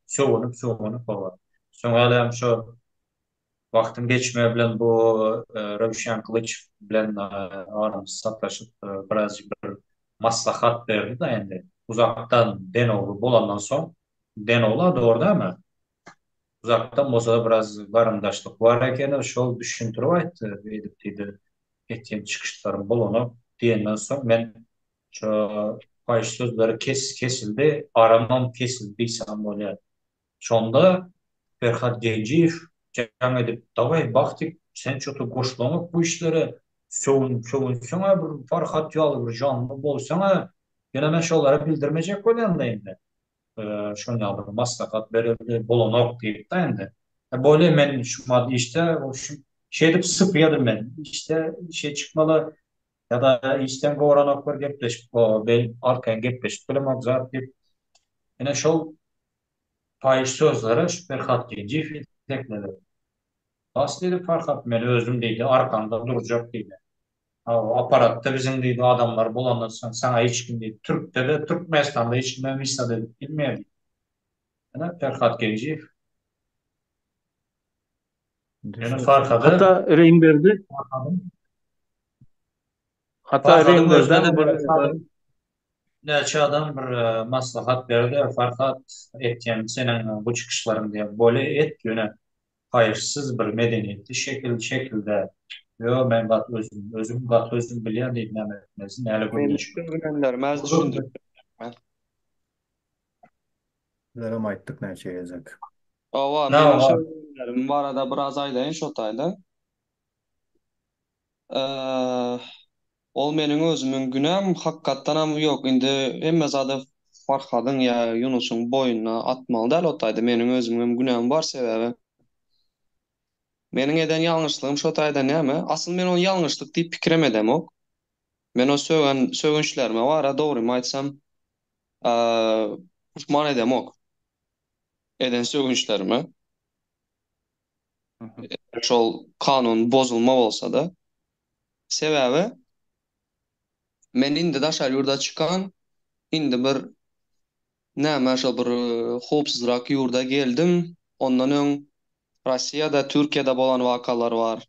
soğunup falan. Sonra hem şu vaktin geçmeye bilen bu Rövşen Kılıç bilen aramız satlaşıp birazcık bir maslahat verdi de endi uzaktan Denoğlu bolandan son Denoğlu da orada ama uzaktan bolsa da biraz garındaşlık var ekan şol düşündürüp aytdı edip dedi etken çıkışlarım bolonu diyenden soň men şu fahiş sözleri kesildi aramam kesildiysem böyle şonda Ferhat Genciyev can edip davay baktık sen çoğu koşulamak bu işlere sana bir Farhat yalı bir canlı bolsana yine ben şolara bildirmeyecek olayım da şöyle bir maslahat verildi bolonok deyip de endi. Böyle men şu madde işte o şey edip sıfıyadım ben. İşte şey çıkmalı ya da işten goranok var gepleşip o bel arkayan gepleşip böyle mavzuat deyip yine şol fahiş sözlere Ferhat Genci tekledi. Aslında Farhat men özüm deydi arkanda duracak deydi. Ha, o aparatta bizim deydi adamlar bulanırsan sana hiç kim deydi. Türk'te de Türkmenistan'da hiç kimden visa dedi. Bilmiyorum. Yani Ferhat Genci yani Farhat'ı Hatta Reinberg'de hatta Farhad'ın özüne de Reinberg'den bir neçe adam bir maslahat verdi. Farhad etken senin bu çıkışların diye böyle et yöne hayırsız bir medeniyetli şekilde yo ben gat özüm bilen deyip nemetmezin neyle Meni gürleşmek. düşündürmez düşündür. Zerem ayttık neçe gezek. Ova Ne menin var? sözlerim bu arada biraz aylayın şotayda. Eee ol menin özümün günem hakikattan ham yok. Indi emme zada Farhad'ın ya Yunus'un boynuna atmalı da otayda menin özümün günem var sebebi. Menin eden yanlışlığım şotayda näme? Asıl men onu yanlışlık diýip pikrem edem ok. Men o sögünçlerime wara dogry aýtsam, puşman edem ok. Eden sögünçlerime. Şol kanun bozulma bolsa da. Sebebi men indi daşar ýurda çykan, indi bir näme şol bir howpsuzrak ýurda geldim. Ondan öň Rossiýada, Türkiýede bolan wakalar bar.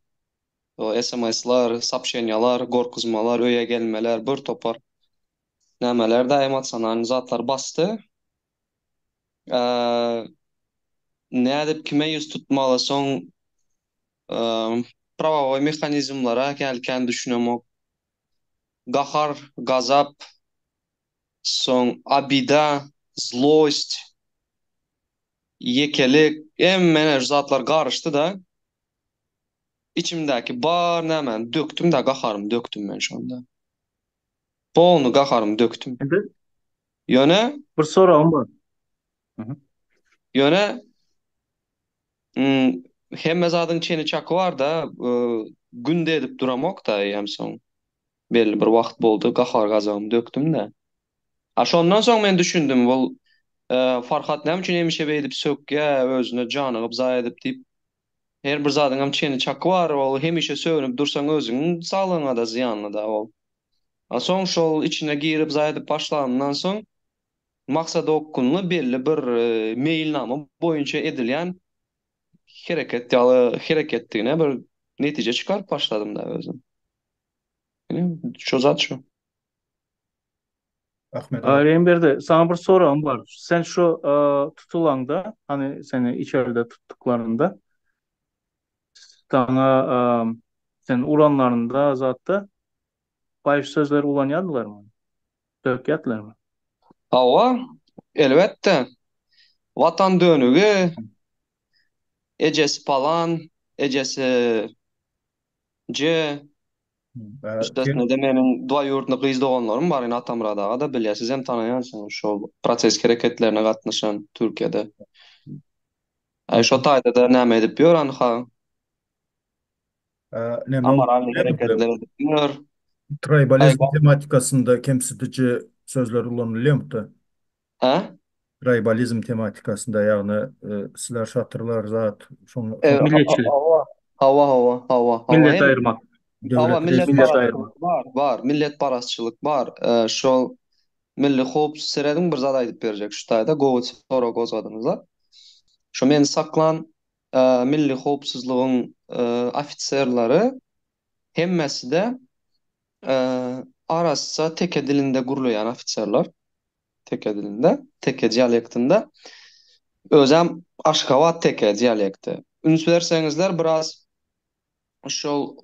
o SMS'lar, sapşenyalar, gorkuzmalar, öýe gelmeler, bir topar nämeler daýym atsanan zatlar bastı. Nädip kime ýüz tutmaly soň prawowy mechanizmlara gelken düşünemok. Gahar, gazap, soň abida, zlost, yekelik, emmener zatlar garışdy da içimdäki bar nämen döktüm da gaharym döktüm men şonda. Bonu gaharym döktüm. Endi Ýöne, bir soragym bar. Mhm. ýöne hemme zadyň çeni çaky bar da günde edip duramok da ýem soň. Belli bir wagt boldy, gahar gazabym döktüm de. Şondan soň men düşündüm, bol Farhat näme üçin emişe beýdip sökýä, özüne janygyp zaý edip diýip her bir zadyň çeni çaky bar, ol hemişe söwnüp dursaň özüň saglygyňa da ziýanly da ol. Soň şol içine girip zaý edip başlagandan soň maksady okkunly belli bir meýilnama boýunça edilýän hereket ýaly hereketdigine bir netije çykaryp başladym da özüm. Şo zat şu. Ahmet abi. Ayrıyım berdi. Sana bir sorağım var. Sen şu tutulanda hani seni içeride tuttuklarında sana sen ulanlarında zatta bayış sözleri ulanyadılar mı? Dökýätler mi? Hawa, elbetde. Watan dönügi, ejesi palan, ejesi je, üstesine de meniň duwa ýurtuna gyzdyganlarym bar, Atamradaga da bilýärsiz hem tanaýansyň şol proses hereketlerine gatnaşan Türkiýede. Şo taýda da näme edip ýören ha, Neme amaralny hereketler edip ýör. Tribalizm tematikasında kemsitici sözler kullanılıyor da. Ha? Tribalizm tematikasında yani sizler şatırlar zat Milliyetçilik. Hawa. Millet ayırmak. Hawa devlet millet Millet reisleri ayırmak. paraçylyk bar, millet paraçylyk bar. Şol milli howpsuzlyk serediň bir zat aýdyp berjek şu taýda gowy sora gozadymyzlar. Şo meni saklan milli howpsuzlygyň ofitserlary hemmesi de arassa teke dilinde gurulayan ofitserler. Teke dilinde, teke dialektinde. Özem Aşgabat teke dialekti. Ünsülerseniňizler biraz şol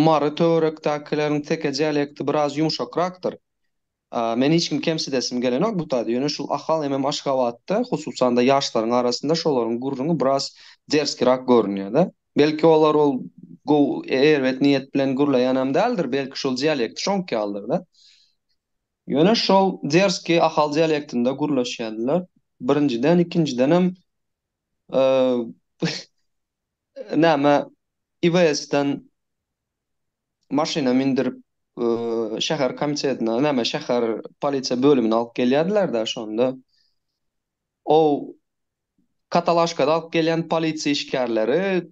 mary töwerekdäkilerin teke dialekti biraz ýumşakrakdyr. Men hiç kim kemsidesim gelenok bu taýda. Ýöne şol ahal hem Aşgabatda, hususan da ýaşlaryň arasynda şolaryň gurruny biraz derskirak görünýär da. Belki olar ol erwet niýet bilen gurulayan hem däldir, belki şol dialekt şonky aldyr da. Ýöne şol derski ahal dialektinde gurlaşýarlar. Birinciden, ikinciden hem näme IBS-den maşyna mindirip şäher komitetine, näme şäher polisiýa bölümine alyp gelýärdiler da şonda. O Katalaşkada alyp gelýän polisiýa işgärleri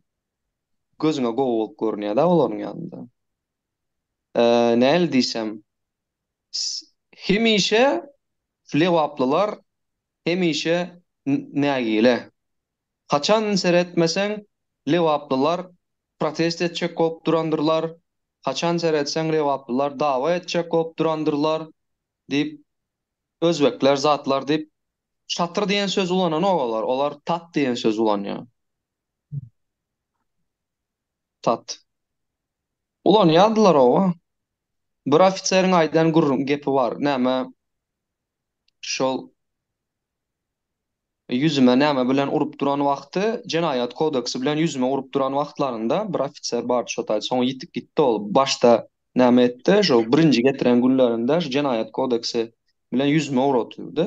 gözüňe gowy bolup görünýär da olaryň ýanynda. Näle diýsem, hemişe flewaplylar, hemişe nägile. Kaçan seretmeseň lewaplylar protest etjek bolup durandyrlar. Kaçan seretseň lewaplylar dawa etjek bolup durandyrlar diýip özbekler zatlar diýip şatyr diýen söz ulanan ogalar, olar tat diýen söz ulanýar. Tat. Ulanýardylar oga. Bir ofiseriň aýdan gurrun gepi bar. Näme şol yüzüme näme bilen urup duran wagty, Jenaýat kodeksi bilen yüzüme urup duran wagtlarynda bir ofiser bar şotaý, soň ýitip gitdi ol. Başta näme etdi? Şol birinji getiren günlerinde Jenaýat kodeksi bilen yüzüme uratyldy.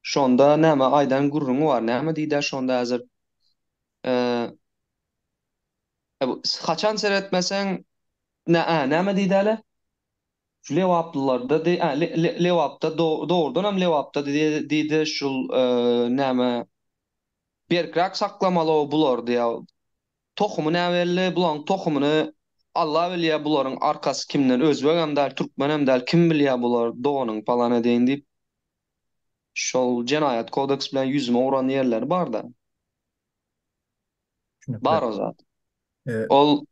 Şonda näme aýdan gurruny bar, näme diýdi şonda häzir? Kaçan seretmeseň näme diýdi hale? Lewaplylarda Lewapda doğrudan hem Lewapda diýdi şol näme berkrak saklamaly bular diýär. Tohumy näberli, bulan tohumyny Allah bilýär, bularyň arkasy kimden, özbek hem däl, türkmen hem däl, kim bilýär bular doganyň falan edeýin diýip şol Jenaýat kodeks bilen yüzüme uran ýerler bar da. Bar o zat. Ol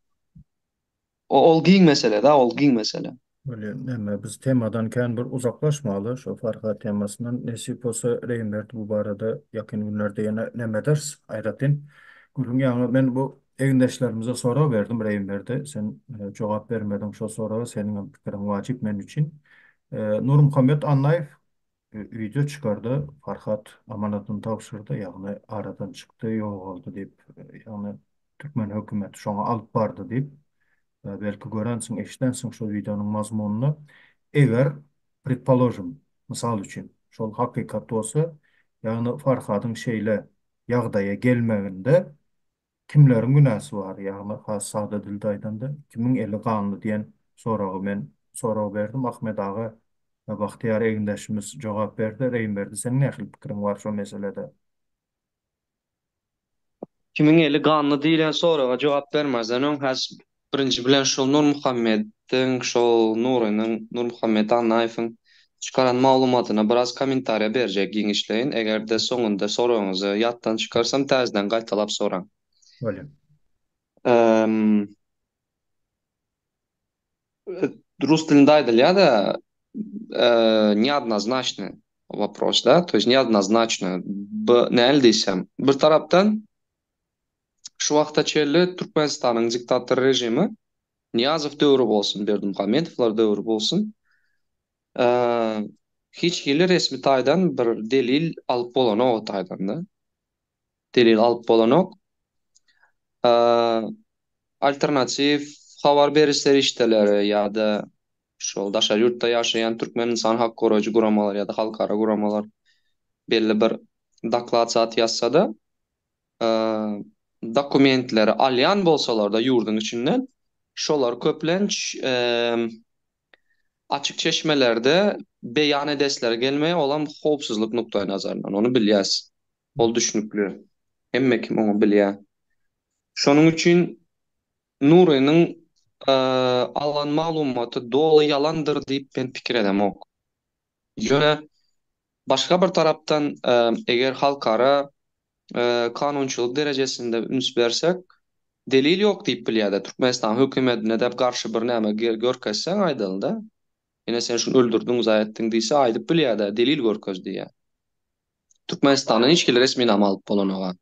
Ol giň mesele da, ol giň mesele. Böyle ama biz temadan kendi bir uzaklaşmalı. Şu farka temasından nesip olsa Reynbert bu barada yakın günlerde yine ne ders Ayratin. Gülün yani ben bu evindeşlerimize soru verdim Reynbert'e. Sen cevap vermedin şu soruya. Senin fikrin vacip men için. Nur Muhammed Anlayev video çıkardı. Farhat amanatını tavsırdı. Yani aradan çıktı, yok oldu deyip yani Türkmen hükümeti şuna alıp bardı deyip belki görensin, eşitensin şu videonun mazmununu. Eğer, предположим, misal için, şol hakikat olsa, yani Farhad'ın şeyle yağdaya gelmeginde kimlerin günahsı var? Yani has sade dilde aydanda, kimin eli kanlı diyen sorağı men sorağı verdim. Ahmet Ağa ve Bahtiyar Egindeşimiz cevap verdi, reyin verdi. Senin ne fikrin var şu meselede? Kimin eli ganly diýilen soraga jogap bermezden öň häs birinji bilen şol Nur Muhammediň, şol Nurynyň, Nur Muhammed Annaýewiň çıkaran maglumatyna biraz kommentariýa berjek giňişleýin. Egerde soňunda soragyňyzy ýatdan çıkarsam täzeden gaýtalap soraň. Öyle. Ehm, Rus dilinde aýdylýar-da, неоднозначный вопрос, да, то есть неоднозначно. Näle diýsem, bir tarapdan şu wagta çelli Türkmenistanyň diktator rejimi Niyazow döwrü bolsun, Berdimuhamedowlar döwrü bolsun. Hiç hili resmi taýdan bir delil alyp bolanok taýdan da. Delil alyp bolanok. Alternativ habar berişler işteleri ýa-da şol daşa ýurtda ýaşaýan türkmen insan hak goraýjy guramalar ýa-da halkara guramalar belli bir doklad zat ýazsa-da, dokumentleri alýan bolsalar da ýurdun içinden şolar köplenç açık çeşmelerde beyan edesler gelmeye olan howpsuzlyk nukta nazarından onu bilýäs. Ol düşnükli. Hemme kim onu bilýär. Şonuň üçin Nurynyň alan maglumaty dolu yalandır diýip ben pikir edemok. Ýöne başga bir tarapdan eger halkara kanunçylyk derejesinde üns bersek delil ýok diýip bilýär-de Türkmenistan hökümetine dep garşy bir näme görkezseň aýdylda. Ene sen şunu öldürdüň, zaýatdyň diýse aýdyp bilýär-de delil görkez diýär. Türkmenistanyň hiç kili resmi nam alyp bolanaga.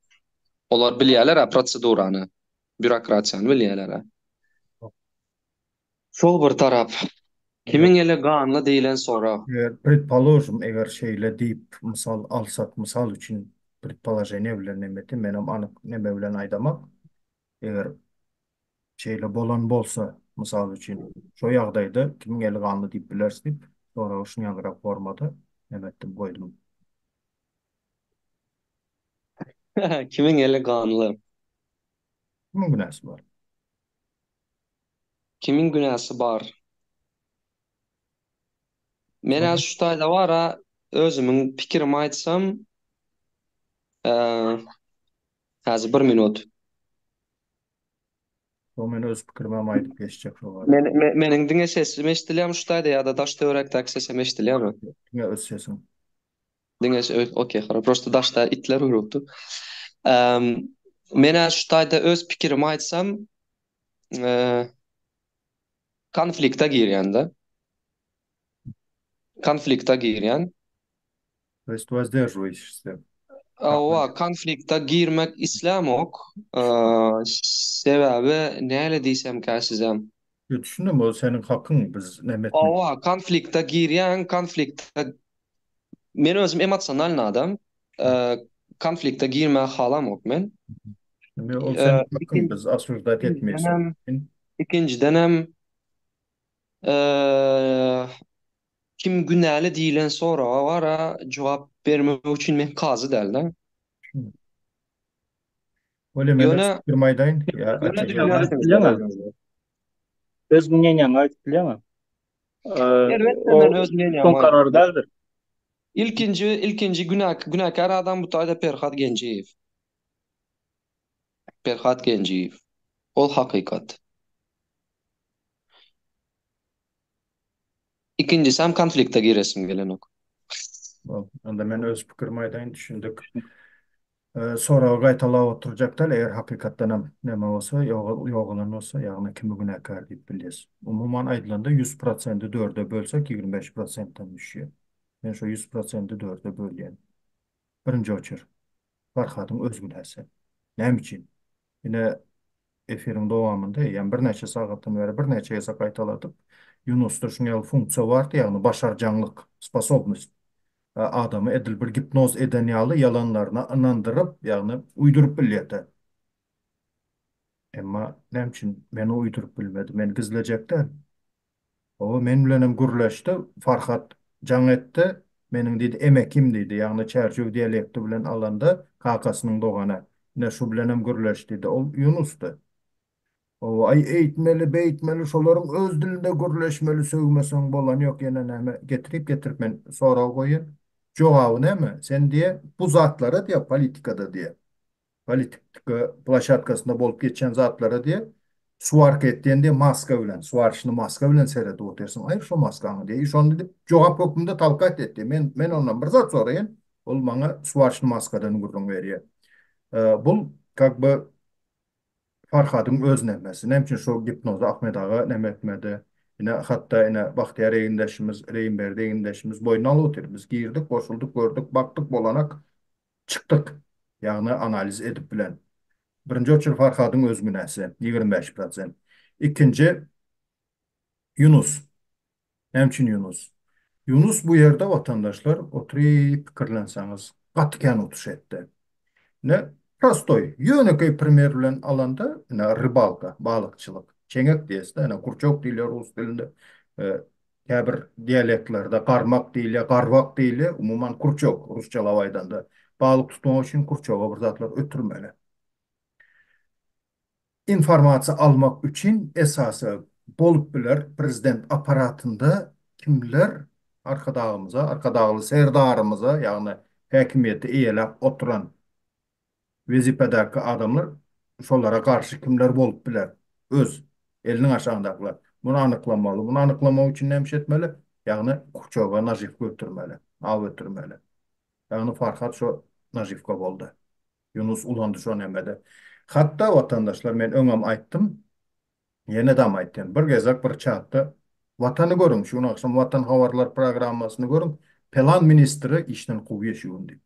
Olar bilýärler ha prosedurany, bürokratiýany bilýärler ha. Şol bir tarap. Kimiň ele ganly diýilen sora. Eğer предположим, eğer şeyle deyip misal alsak, misal için предположение bilen nemeti menem anık neme bilen aydamak. Eğer şeyle bolan bolsa, misal için şu ýagdaýda kimin eli ganly diýip bilersiz diýip sonra uşun ýaňyrak formada nemetdim goýdum. Kimiň ele ganly? Kimin günäsi bar? Kimiň günäsi bar? Men Sonra şu taýda bara özümiň pikirimi aýtsam, häzir 1 minut. o men öz pikirime aýdyp geçjek şu barada. Meniň diňe sesim eşdilýärmi şu taýda ýa-da daş töwerekdäki sesim eşdilýärmi? Diňe öz sesim. Diňe okey, hara, prosta daşda itler urupdy. Men şu taýda öz pikirimi aýtsam, konflikta girýän-de. Konflikta girýän. То есть воздерживаешься. Owa konflikta girmek islämok. Sebäbi näle diýsem käsizem. Düşündüm o senin hakkın biz nemetmek. Owa konflikta girýän, konflikta men özüm emosional adam. Konflikta girmek halamok men. O senin hakkın İkinci biz asırdat etmeyesek. dönem, ikinci dönem kim günäli diýilen soraga bara jogap bermek üçin men kazy däl-de. Öyle men öz Ýöne fikirimi aýdaýyn. Ya ýöne açık düşünýärsiňiz Bilemem. derejenizi. Öz günýäňi aýdyp bilemem. Elbetde O men öz menýäm son karar aýdyp. däldir. İlkinci günäkär adam bu taýda Ferhat Genjiýew. Ferhat Genjiýew. Ol hakykat. İkincisi hem konflikte giresim gelenok. Onda men öz pikirimi aýdaýyn düşündük. Sonra gaytalap oturacaklar. Eğer hakikaten hem neme olsa, yoğulan olsa, yani kimi günahkar deyip biliriz. Umuman aydılanda 100%'ı 4'e bölsek 25%'dan düşüyor. Ben şu 100%'ı 4'e bölüyen. Birinci uçur. Farhadın öz günahsı. Nem için? Yine efirin devamında, yani bir neçe saatten beri bir neçe yasa qaytalatıp, Yunus'ta şunyalı funksiya vardı, yani başarcanlık, sposobnost. Adamı edil bir hipnoz eden yalı yalanlarına inandırıp, yani uydurup bilyete. Emma nemçin meni uydurup bilmedi. Men gizlejekde. O men bilenem gürleşdi. Farhat can etti. Menin dedi emekim dedi. Yani çerçöv diyalekti bilen alanda kakasının doğana. Ne şu bilenem gürleşti dedi. O Yunus'tu. O ay eğitmeli, beyitmeli, şoların öz dilinde gürleşmeli, sövmesen bolan yok yine neme getirip men sonra koyun. Cevabı ne mi? Sen diye bu zatlara diye politikada diye. Politika plaşatkasında bolup geçen zatlara diye suark ettiğinde maska bilen, suarışını maska bilen seyrede otursun. Hayır şu maskanı diye. İş onu dedip cevap okumda talkat etti. Men ondan bir zat sorayım. Ol bana suarışını maskadan gurrun veriyor. Bul kak bu Farhad'ın öz nemesi. Nem için şu hipnozu Ahmet Ağa nem etmedi. Yine hatta yine Bahtiyar eğindeşimiz, Reynber'de eğindeşimiz boynalı otur. Biz girdik, koşulduk, gördük, baktık, bolanak, çıktık. Yani analiz edip bilen. Birinci uçur Farhad'ın öz günahsı 25%. İkinci Yunus. Hemçin Yunus. Yunus bu yerde vatandaşlar oturup fikirlenseniz qatken utuş etti. Ne prostoy. Yönökey primer bilen alanda ne ribalka, balıkçılık. Çenek diyesi de ne kurçok dili Rus dilinde. Käbir diyaleklerde karmak dili, karvak dili umuman kurçok Rusça lavaydan da. Balık tutmak için kurçoğa bir zatlar ötürmeli. İnformasiya almak için esası bolup biler prezident aparatında kimler arkadağlı serdarımıza yani hakimiyeti iyilep oturan vezifedeki adamlar şolara karşı kimler bolup biler öz elinin aşağındakiler bunu anıklamalı. Bunu anıklamak için ne etmeli? Yani Kurçova Najif götürmeli. Av götürmeli. Yani Farhat şu Najif'e oldu. Yunus ulandı şu nemede. Hatta vatandaşlar men öňem aytdım. Yine dam aytdım. Bir gezek bir çatda vatanı görün. Şunu akşam vatan havarlar programmasını görün. Plan ministri işten kovuyor şu diye.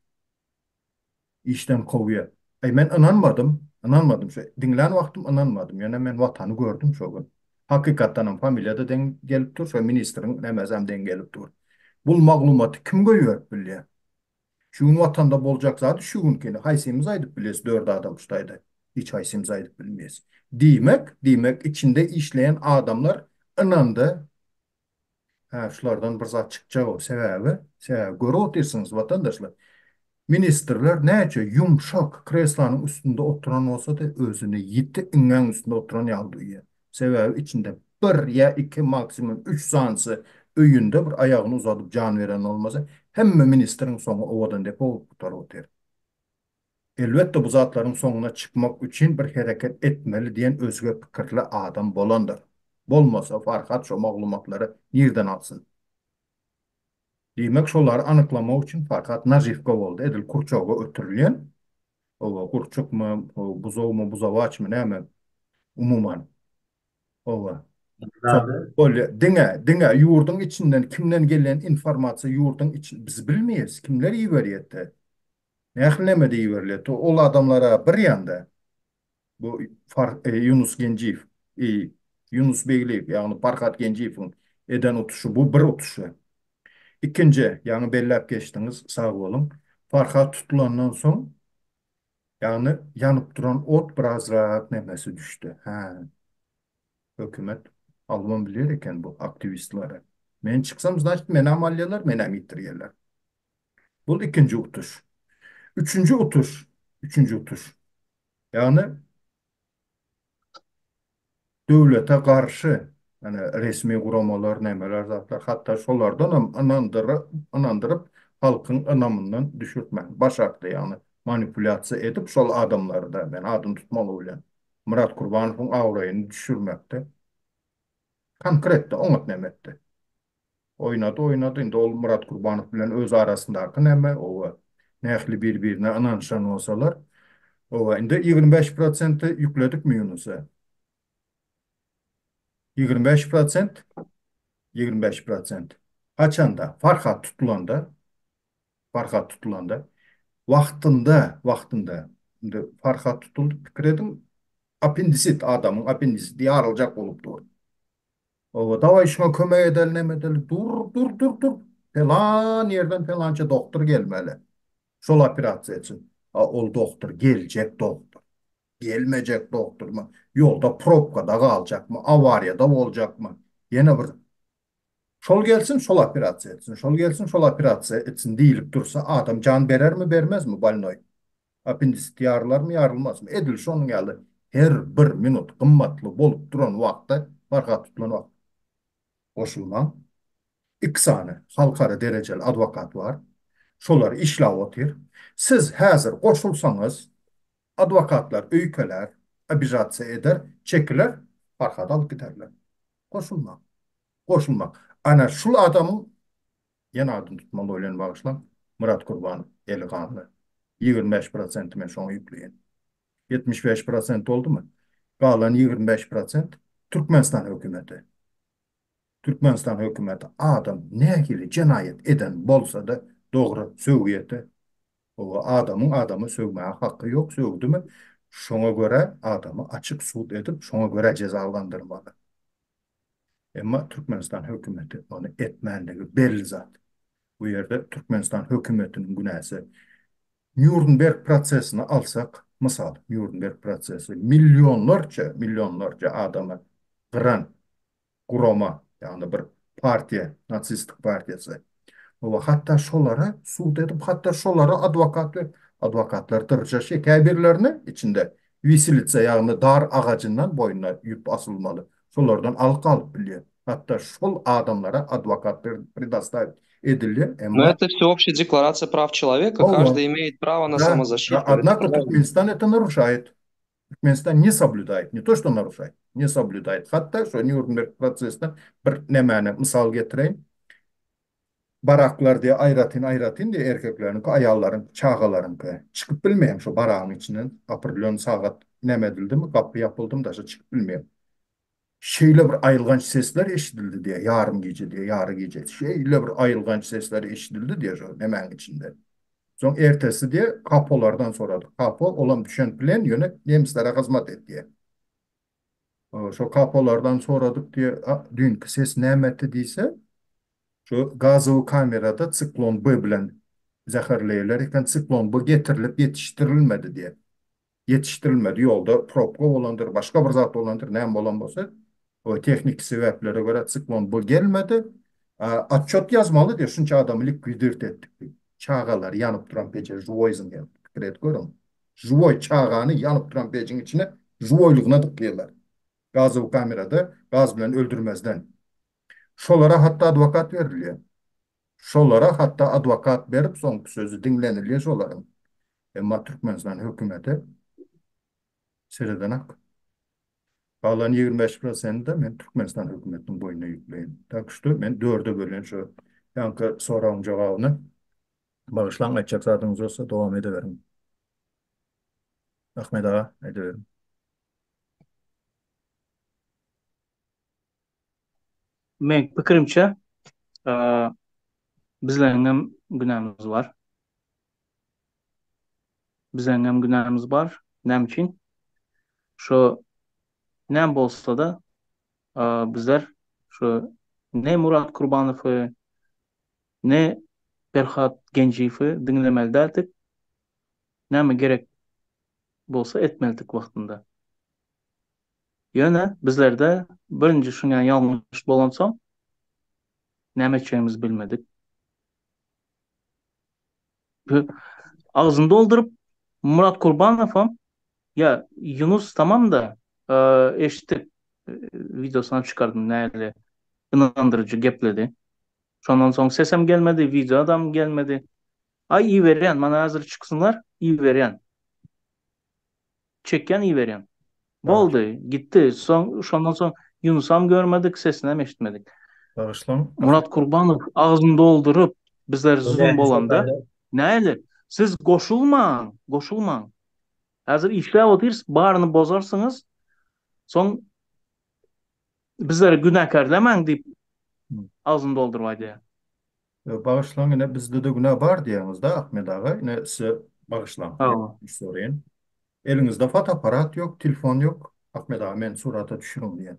İşten kovuyor. Ay men inanmadım. İnanmadım. Şu dinlen vaktim inanmadım. Yani men vatanı gördüm şu gün. Hakikaten familyada den gelip dur. Şu ministrin nemezem den gelip dur. Bu maglumatı kim koyuyor biliyor? Şu gün vatanda bolacak zaten şu gün kene haysimiz aydıp biliriz. Dört adam ustaydı. Hiç haysimiz aydıp bilmeyiz. Demek içinde işleyen adamlar inandı. Ha, şulardan bir zat çıkacak o sebebi göre otursunuz vatandaşlar. Ministerler nece yumuşak kreslanın üstünde oturan olsa da özünü yitti ingen üstünde oturan yaldı ya. Sebebi içinde bir ya iki maksimum üç sansı öyünde bir ayağını uzatıp can veren olmasa hem ministerin sonu ovadan depo olup tutar otur. Elbette bu zatların sonuna çıkmak için bir hareket etmeli diyen özgür fikirli adam bolandır. Bolmasa Farhat şu maglumatları nereden alsın? Demek şoları anıklamak için Farhat Nazifka oldu. Edil Kurçoğ'a ötürülen. O kurçuk mu, o buzov mu, buzavaç mı, ne mi? Umuman. O. Son, Abi, öyle dine yurdun içinden kimden gelen informasiya yurdun için biz bilmeyiz. Kimler iyi veriyetti? Ne aklemedi iyi veriyetti? O adamlara bir yanda. Bu Yunus Genciyev, e, Yunus Beyliyev yani Farhat Genciyev'in eden otuşu bu bir otuşu. İkinci yani bellep geçtiniz sağ olun. Farhat tutulandan son yani yanıp duran ot biraz rahat nemesi düştü. Ha, hükümet Alman bilir eken bu aktivistleri. Men çıksam значит men amalyalar men yitirýärler. Bu ikinci utuş. Üçüncü utuş. Üçüncü utuş. Yani dövlete karşı yani resmi kuramalar, nemeler zatlar hatta şolardan inandırıp halkın inamından düşürtme. Başaktı yani manipülasyon edip şol adamları da ben adını tutmalı olan Murat Kurbanov'un aurayını düşürmekte. Konkrette onat nemetti. Oynadı. Indi ol Murat Kurbanov bilen öz arasındaki neme o. Nähli bir-birine inançan olsalar. O indi 25% yükledik mi Yunus'a? 25%, 25%. Haçanda Farhat tutulanda, vaxtında, indi Farhat tutuldu, pikir edim, apendisit adamın apendisit yarılacak olup dur. O davay şuna kömek edelim, ne edelim, dur. Falan yerden falanca doktor gelmeli. Şol operasiya için. Ol doktor, gelecek doktor. Gelmeyecek doktor mu? Yolda probkada kalacak mı? Avariyada olacak mı? Yine bir şol gelsin, şol operasiya etsin. Şol gelsin, şol operasiya etsin deyilip dursa adam can verer mi, vermez mi balnoy? Apendisit yarılar mı, yarılmaz mı? Edil şonun geldi. Her bir minut kımmatlı bolup duran vakta, barga tutulan vakt. Koşulmam. İki tane halkara dereceli advokat var. Şolar işlav otur. Siz hazır koşulsanız, advokatlar öyküler, abijatsı eder, çekiler, arkada alıp giderler. Koşulmak. Koşulmak. Ana şu adamın yana adını tutmalı oylayan bağışlan. Murat Kurban, eli kanlı. 25% men şonu yükleyin. 75% oldu mu? Kalan 25% Türkmenistan hükümeti. Türkmenistan hükümeti adam nähili cinayet eden bolsa da doğru söwýeti. O adamı sövmeye hakkı yok, sövdü mü? Şona göre adamı açık suç edip, şona göre cezalandırmalı. Ama Türkmenistan hükümeti onu etmenligi belli zat. Bu yerde Türkmenistan hükümetinin günahsı. Nürnberg prosesini alsak, misal Nürnberg prosesi milyonlarca adamı kıran, kurama, yani bir partiya, natsistik partiyası. O hatta şolara suud edip, hatta şolara advokatlar tırca şekabirlerini içinde visilitse yağını dar ağacından boynuna yüp asılmalı. Şolardan alıp biliyor. Hatta şol adamlara advokatlar предоставить ediliyor. Но Ama это всеобщая декларация прав человека, o каждый имеет право на да, самозащиту. Это однако правильно. Туркменистан это нарушает. Turkmenistan не соблюдает. Не то, что нарушает, не соблюдает. Hatta şu Nürnberg prosesinden bir nemene misal getireyim. Baraklar diye ayratın diye erkeklerin, ayalların, çağaların çıkıp bilmeyeyim şu barağın içinden apırlyon saat nemedildi mi kapı yapıldı mı da çıkıp bilmeyeyim. Şeyle bir ayılganç sesler eşidildi diye yarım gece diye yarı gece şeyle bir ayılganç sesler eşidildi diye şu nemen içinde. Son ertesi diye kapolardan soradık. Kapo olan düşen bilen yöne Nemslere hizmet et diye. Şu kapolardan soradık diye dünkü ses nemetti diyse şu gazıvı kamerada Tsiklon B bilen zehirleyerler iken Tsiklon B getirilip yetiştirilmedi diye. Yetiştirilmedi. Yolda probka olandır, başka bir zat olandır, neyim olan bolsa o teknik sebeplere göre Tsiklon B gelmedi. Atçot yazmalı diye şunca adamı likvidirt ettik. Çağalar yanıp duran pece, juvoizm yaptık. Fikret görün. Juvoy çağağını yanıp duran pecin içine juvoyluğuna tıklıyorlar. Gazıvı kamerada gaz bilen öldürmezden. Şolara hatta advokat veriliyor. Şolara hatta advokat berip son sözü dinleniliyor şoların. Emma Türkmenistan hükümeti seredenak. Kalan 25%'inde men Türkmenistan hükümetinin boynuna yükleyin. Tak işte men dörde bölen şu yankı sorağın cevabını bağışlan etcek zatınız olsa devam edeverim. Ahmet ağa edeverim. Men pikirimçe bizlerin hem günahımız var. Bizlerin hem günahımız var. Nem için? Şu nem bolsa da bizler şu ne Murat Kurbanov'u ne Ferhat Genciyev'i dinlemelidik. Ne mi gerek bolsa etmelidik vaxtında. Yöne bizlerde birinci şundan yanlış bolansam ne edeceğimizi bilmedik. Ağzını doldurup Murat Kurbanov'um ya Yunus tamam da eşitip videosuna çıkardım nerede inandırıcı gepledi. Sondan sonra sesem gelmedi, video adam gelmedi. Ay iyi veren, bana hazır çıksınlar, iyi veren. Çekken iyi veren. Bağış, Boldu, gitti. Sondan sonra Yunus'am görmedik, sesini hem eşitmedik. bağışlan Ahmet. Murat Kurbanov ağzını doldurup bizler Öyle zulüm çok bolanda ayrı. neydi? Siz goşulmaň. Häzir işläp otyrs, baryny bozarsynız, soň bizleri günäkärlemäň diýip ağzını doldurmaý diýär. Bağışlan, yine bizde de günah var diýeniz da Ahmet ağa. Yine size bağışlan. Ha. Bir sorayım. Elinizde fotoaparat yok, telefon yok. Ahmet ağa, men surata düşürüm diýen.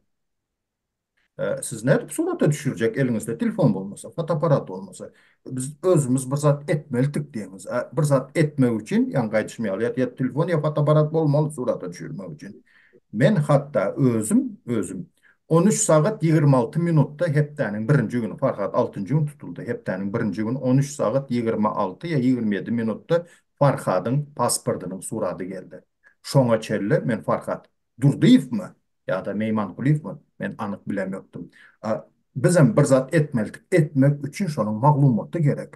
Siz ne edip surata düşürecek elinizde telefon olmasa, fotoaparat olmasa. Biz özümüz bir zat etmelidik diýeniz. Bir zat etmek için yan gaýtışmaýaly. Ya telefon ya fotoaparat bolmaly surata düşürmek için. Men hatta özüm 13 saat 26 minutta heptäniň birinji güni Farhat 6-njy gün tutuldy. Heptäniň birinji gün 13 saat 26 ya 27 minutta Farhatyň pasportynyň suraty geldi. Şoňa çelle men Farhat Durdyýevmi ya da Meýmankuliýevmi men anyk bilemýokdum. Bizem bir zat etmelik, etmek üçün şonuň maglumaty gerek.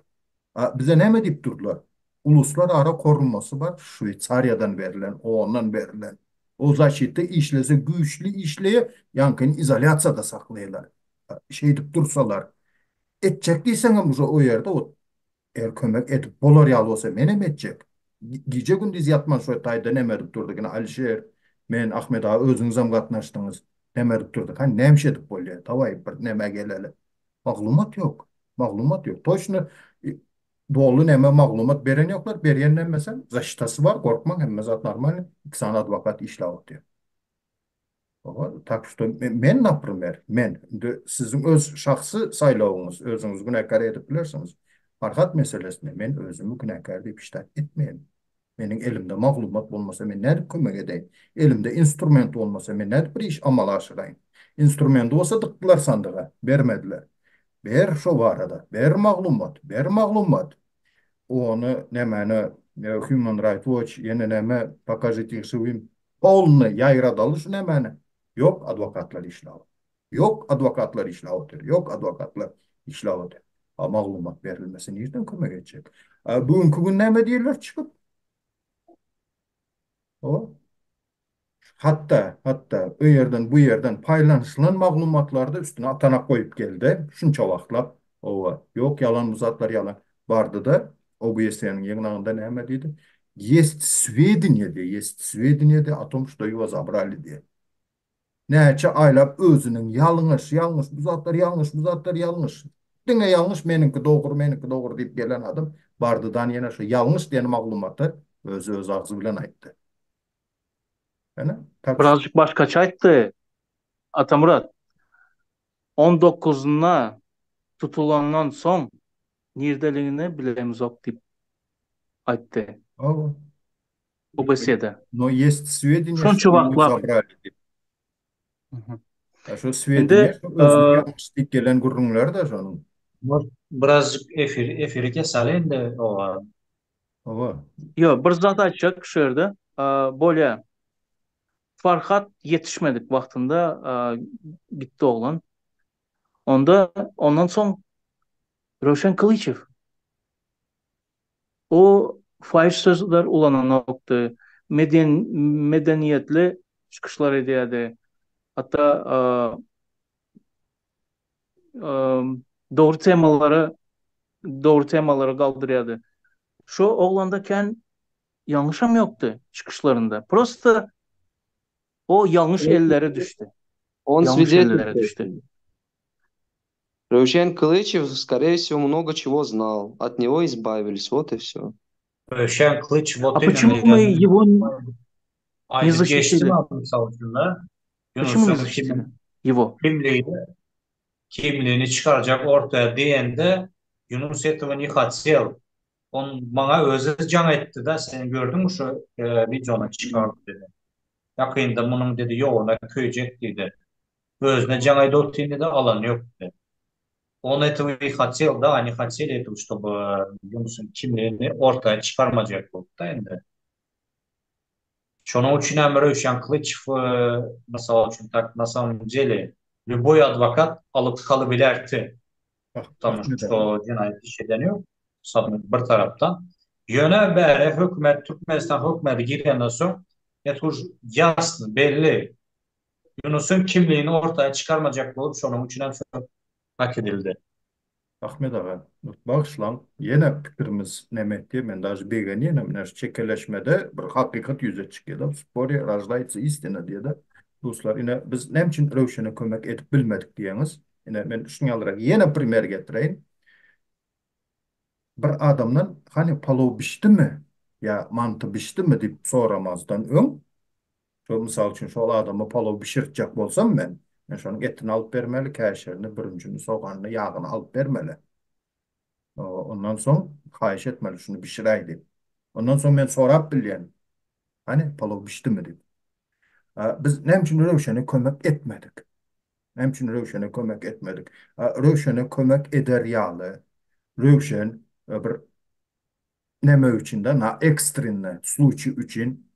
Bize näme diýip durdular? Uluslarara korunması var. Şweýçariýadan berilen, ondan berilen. O zaşitde işlese güçlü işleye yankını izolasyada saklaýarlar. Şey edip dursalar. Etjek diýseňem o yerde o kömek edip bolar ýaly bolsa menem etjek. Gije gündüz yatman şo taýda näme edip durduk. Alişer, men Ahmet ağa özüňizem gatnaşdyňyz. Näme edip durduk. Näme edip bolýar? Taway bir näme geleli. Maglumat yok. Maglumat yok. Toşnu dolu näme maglumat beren ýoklar. Berýän näme zaşitası var. Gorkmaň, hemme zat normal. İki sana advokat işläp diýär. Tak što men naprimер, sizin öz şahsy saýlawyňyz, özüňiz günäkär edip bilersiňiz. Farhat meselesinde men özümü günäkär diýip işläp etmeýän. Meniň elimde maglumat bolmasa men nädip kömek edeyim? Elimde instrument bolmasa men nädip bir iş amal aşyraýyn? Instrument bolsa dıkdylar sandyga, bermediler. Ber şo barada, ber maglumat. Onu nämäni Human Rights Watch ýene näme покажите живым polny ýaýradaly şu nämäni. Yok advokatlar işläp. Yok advokatlar işläp. Yok advokatlar işläp. Maglumat berilmesi nerden kömek edecek? Bugünkü gün näme diýerler çıkıp? O hatta o yerden bu yerden paylanışılan maglumatlarda üstüne atanak koyup geldi. Şunça wagtlap yok yalan muzatlar yalan vardı da o bu ýeňiň ýygnagynda näme diýdi? Есть сведения о том, что его забрали diye. Näçe aýlap özüniň ýalňyş, bu zatlar ýalňyş. Diňe ýalňyş, meninki dogry diýip gelen adam bardydan ýene şu ýalňyş diýen maglumaty öz agzy bilen aýtdy. Yani Birazcık başkaça aýtdy. Atamurat 19'una tutulandan soň nirdeligini bilemizok diýip aýtdy. Bu besede. Но есть сведения, Şonça что его wagtlap. забрали diýip. Şu Indi swedения, özüne ýalňyş diýip gelen gurrunlar da şonuň. Birazcık efiri keselim de o. yo bir zat aýtjak şu ýerde. Bolýa Farhat yetişmedik wagtynda gitti oğlan. Ondan soň Röşen Kılıçev o fahiş sözler ulanan nokta medeniyetli çıkışlar edýärdi. Hatta doğru temaları galdırıyordu. Şu oğlandaken yanlışım yoktu çıkışlarında. Prosta o yanlış ellere düştü. Он Yanlış ellere свидетельствует. düştü. Рощен Кылычев, скорее всего, много чего знал. От него избавились, вот и все. Röşen Kılıç А почему мы его не aynı geçti защитили? mi abi savcılığa? Почему не Yunus'un защитили его? kimliğini çıkaracak ortaya diyende Yunus этого не хотел. Bana özü can etti de seni gördün mü şu videonu çıkardı dedi. Yakında bunun dedi yoğuna köyecek dedi. Özüne can etti otini de alanı yok dedi. Он этого и хотел, да, они хотели этого, чтобы Yunus'un kimliğini ortaya çıkarmayacak oldu da endi. Şonuň üçin hem Röşen Kılıçev mesela üçün tak на самом деле любой advokat alıp kalıbilerdi. Tamam, o cinayet işleniyor. Bir taraftan. Yöne bäri hökümet, Türkmenistan hökümeti girenden soň etur jasny, belli. Yunus'un kimliğini ortaya çıkarmayacak olup şonuň üçin hem hak edildi. Ahmet ağa, bağışlan. Yine fikrimiz nemet diye men daha beğen yine men çekeleşmede bir hakikat yüze çıkıyor. Spor rajlayıcı istene diye de dostlar yine biz nem için rövşene kömek edip bilmedik diyeniz. Yine men şunu alarak yine primer getireyim. Bir adamdan hani palov pişti mi ya mantı pişti mi deyip soramazdan ön. Şu misal için şu adamı palov pişirecek bolsam ben şunun etini alıp vermeli, keşerini, bürüncünü, soğanını, yağını alıp vermeli. Ondan sonra xahiş etmeli şunu pişireydi. Ondan sonra ben sorap bilyen. Hani palov pişti mi deyip. Biz nem için Rövşen'e kömek etmedik. Nem için Rövşen'e kömek etmedik. Rövşen'e kömek eder yağlı. Rövşen bir neme için de na ekstrinle sluçi için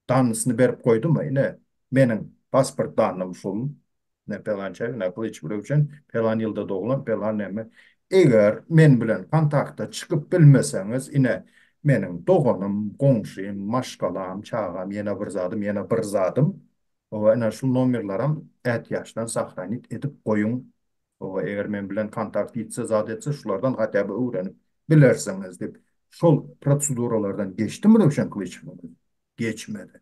danısını berip koydu mu yine benim pasport danım şolun ne pelança ne kılıç bürövçen pelan yılda doğulan pelan neme eğer men bilen kontakta çıkıp bilmeseniz yine benim doğanım, komşuyum, maşkalam, çağam, yine bir zadım, yine bir zadım. O ene şu nomerlerim yaştan sahranit edip koyun. O eğer men bilen kontakt etse zat etse şulardan hatta bir öğrenip bilersiniz dip. Şol proseduralardan geçti mi Rövşen Kılıçmı? Geçmedi.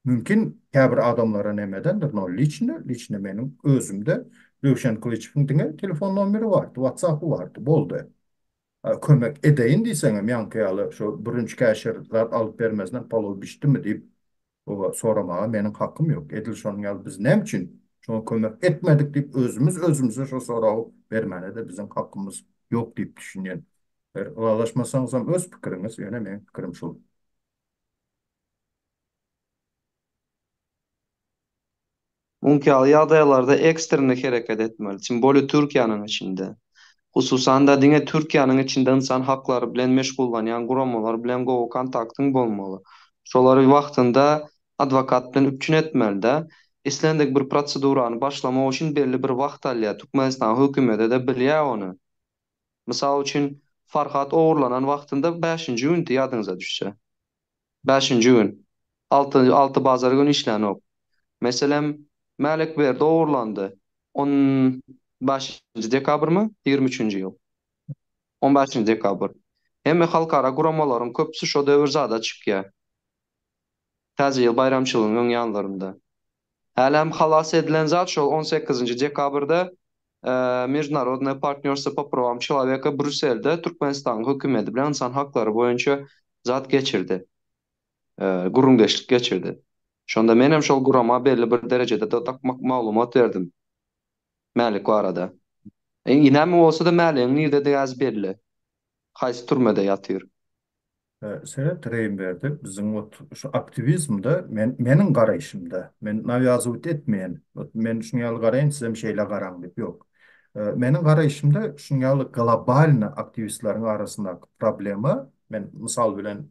Mümkün käbir adamlara nemedendir. No, liçne benim özümde Rövşen Kılıçmı'nın telefon nomeri vardı, WhatsApp'ı vardı, boldu. Kömek edeyin diýseňem ýanky şu birinji käşir zat alyp bermezden palov pişdimi diýip o soramaga meniň hakkym ýok. Edil şonuň ýaly biz nämçin şoňa kömek etmedik diýip özümüze şu soragy bermene de bizim hakkymyz ýok diýip düşünýän. Ulalaşmasaňyzam öz pikiriňiz, ýöne meniň pikirim şol. Mümkin ýagdaýlarda ekstremde hereket etmeli. Şimdi böyle Türkiýanyň içinde. Hususan da diňe Türkiýanyň içinde insan haklary bilen meşgullanýan guramalar bilen gowy kontaktyň bolmaly. Şolary wagtynda adwokat bilen üpçün etmeli-de. Islendik bir prosedurany başlamak üçin belli bir wagt alýar. Türkmenistan hökümeti de bilýär onu. Mysal üçin Farhat owurlanan wagtynda 5-nji günti ýadyňyza düşse. 5-nji gün. 6 bazar gün işlenip. Meselem Melekberdi oğurlandı. 15 dekabrmy? 23-nji ýyl. 15 dekabr. Hemme halkara guramalaryň köpüsi şo döwür zada çykýar. Täze ýyl bayramçylygynyň ýanlarynda. Hälam halas edilen zat şol 18 dekabrda Международное партнерство по правам человека Brüsselde Türkmenistan hökümeti bilen insan hakları boýunça zat geçirdi. Gurrundeşlik geçirdi. Şonda men hem şol gurama belli bir derejede de takmak maglumat berdim. Mälik arada. Inäme bolsa da mäliň nirde de ýaz berli. Haýsy türmede ýatyr. Sene tereyim verdi. Bizim şu aktivizmde menin garayışımda. Men navyazıvt etmeyen. Men şunyalı garayın sizem şeyle garan dip yok. Menin garayışımda şunyalı global aktivistlerin arasındaki problemi men misal bilen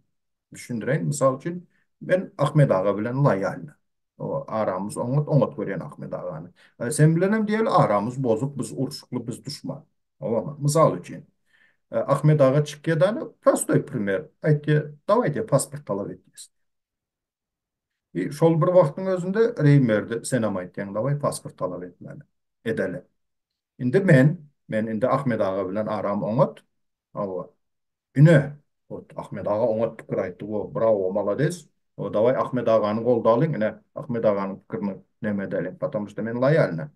düşündüreyin. Misal için ben Ahmet Ağa bilen layalını. O aramız onot gören Ahmet Ağa'nı. Sen bilenem diýeli aramız bozuk, biz urşuklu, biz düşman. O misal için. Ahmet Ağa çıkýadan prostoy primer. Aýtdy, "Dawайте pasport talap etdiňiz." Şol bir wagtyň özünde reýim berdi. Senem aýtdyň, "Daway pasport talap etmeli." Edeli. Indi men indi Ahmet Ağa bilen aram oňat. Awa. Üne, Ahmet Ağa oňat pikir aýtdy. O, bravo, malades. O, "Daway Ahmet Agany golda alyň, ine Ahmet Aganyň pikirini neme edelim, потому что men loýalny."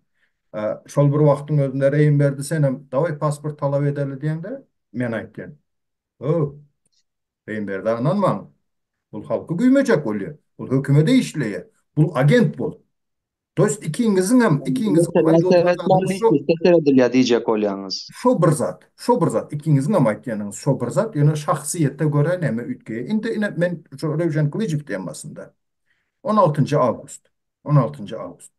Şol bir wagtyň özünde reýim berdi. Senem, "Daway pasport talap edeli" diýende, men aýtdym. "O, beyin berdi ananman. Bul halkı güymeyecek oluyor. Bul hükümete işleye. Bul agent bul. Dost ikiniz halde oturanlarınız Etmenlik teşekkür edilýär diýjek bolýaňyz. şo bir zat, ikinizin hem aýtýanyňyz şo bir zat, ýöne şahsiýetde göre näme ütge. Indi men şo Rövşen Kılıçev temasında 16 Ağustos. 16 Ağustos.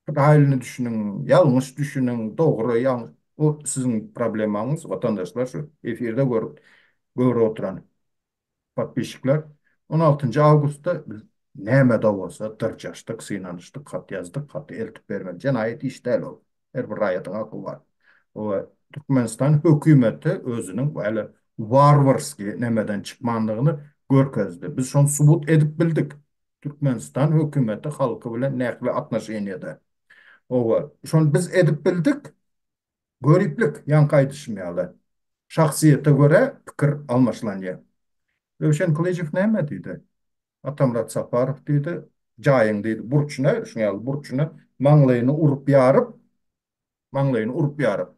Haýlyny düşünün, ýalňyş düşünün, dogry, ýalňyş. O sizin problemaňyz, watandaşlar şu efirde görüp oturan подписчиклер 16 Ağustos'ta biz näme da bolsa tırçaşdyk, synanyşdyk, hat ýazdyk, hat eltip bermeli. Jenaýat iş däl ol. Her bir raýatyň haky bar. O Türkmenistan hökümeti özüniň böyle warwarski nämeden çykmanlygyny görkezdi. Biz şonu subut edip bildik. Türkmenistan hökümeti halky bilen näkli atnaşyň ýa-da. O şonu biz edip bildik. Göriplik, yankaytışmayalı. Şahsiyete göre fikir almaşlanıyor. Rövşen Kılıçev näme diýdi? Atamrat Saparov diýdi, jaýyň diýdi, burçuna, şuňaly burçuna maňlaýyny urup ýaryp,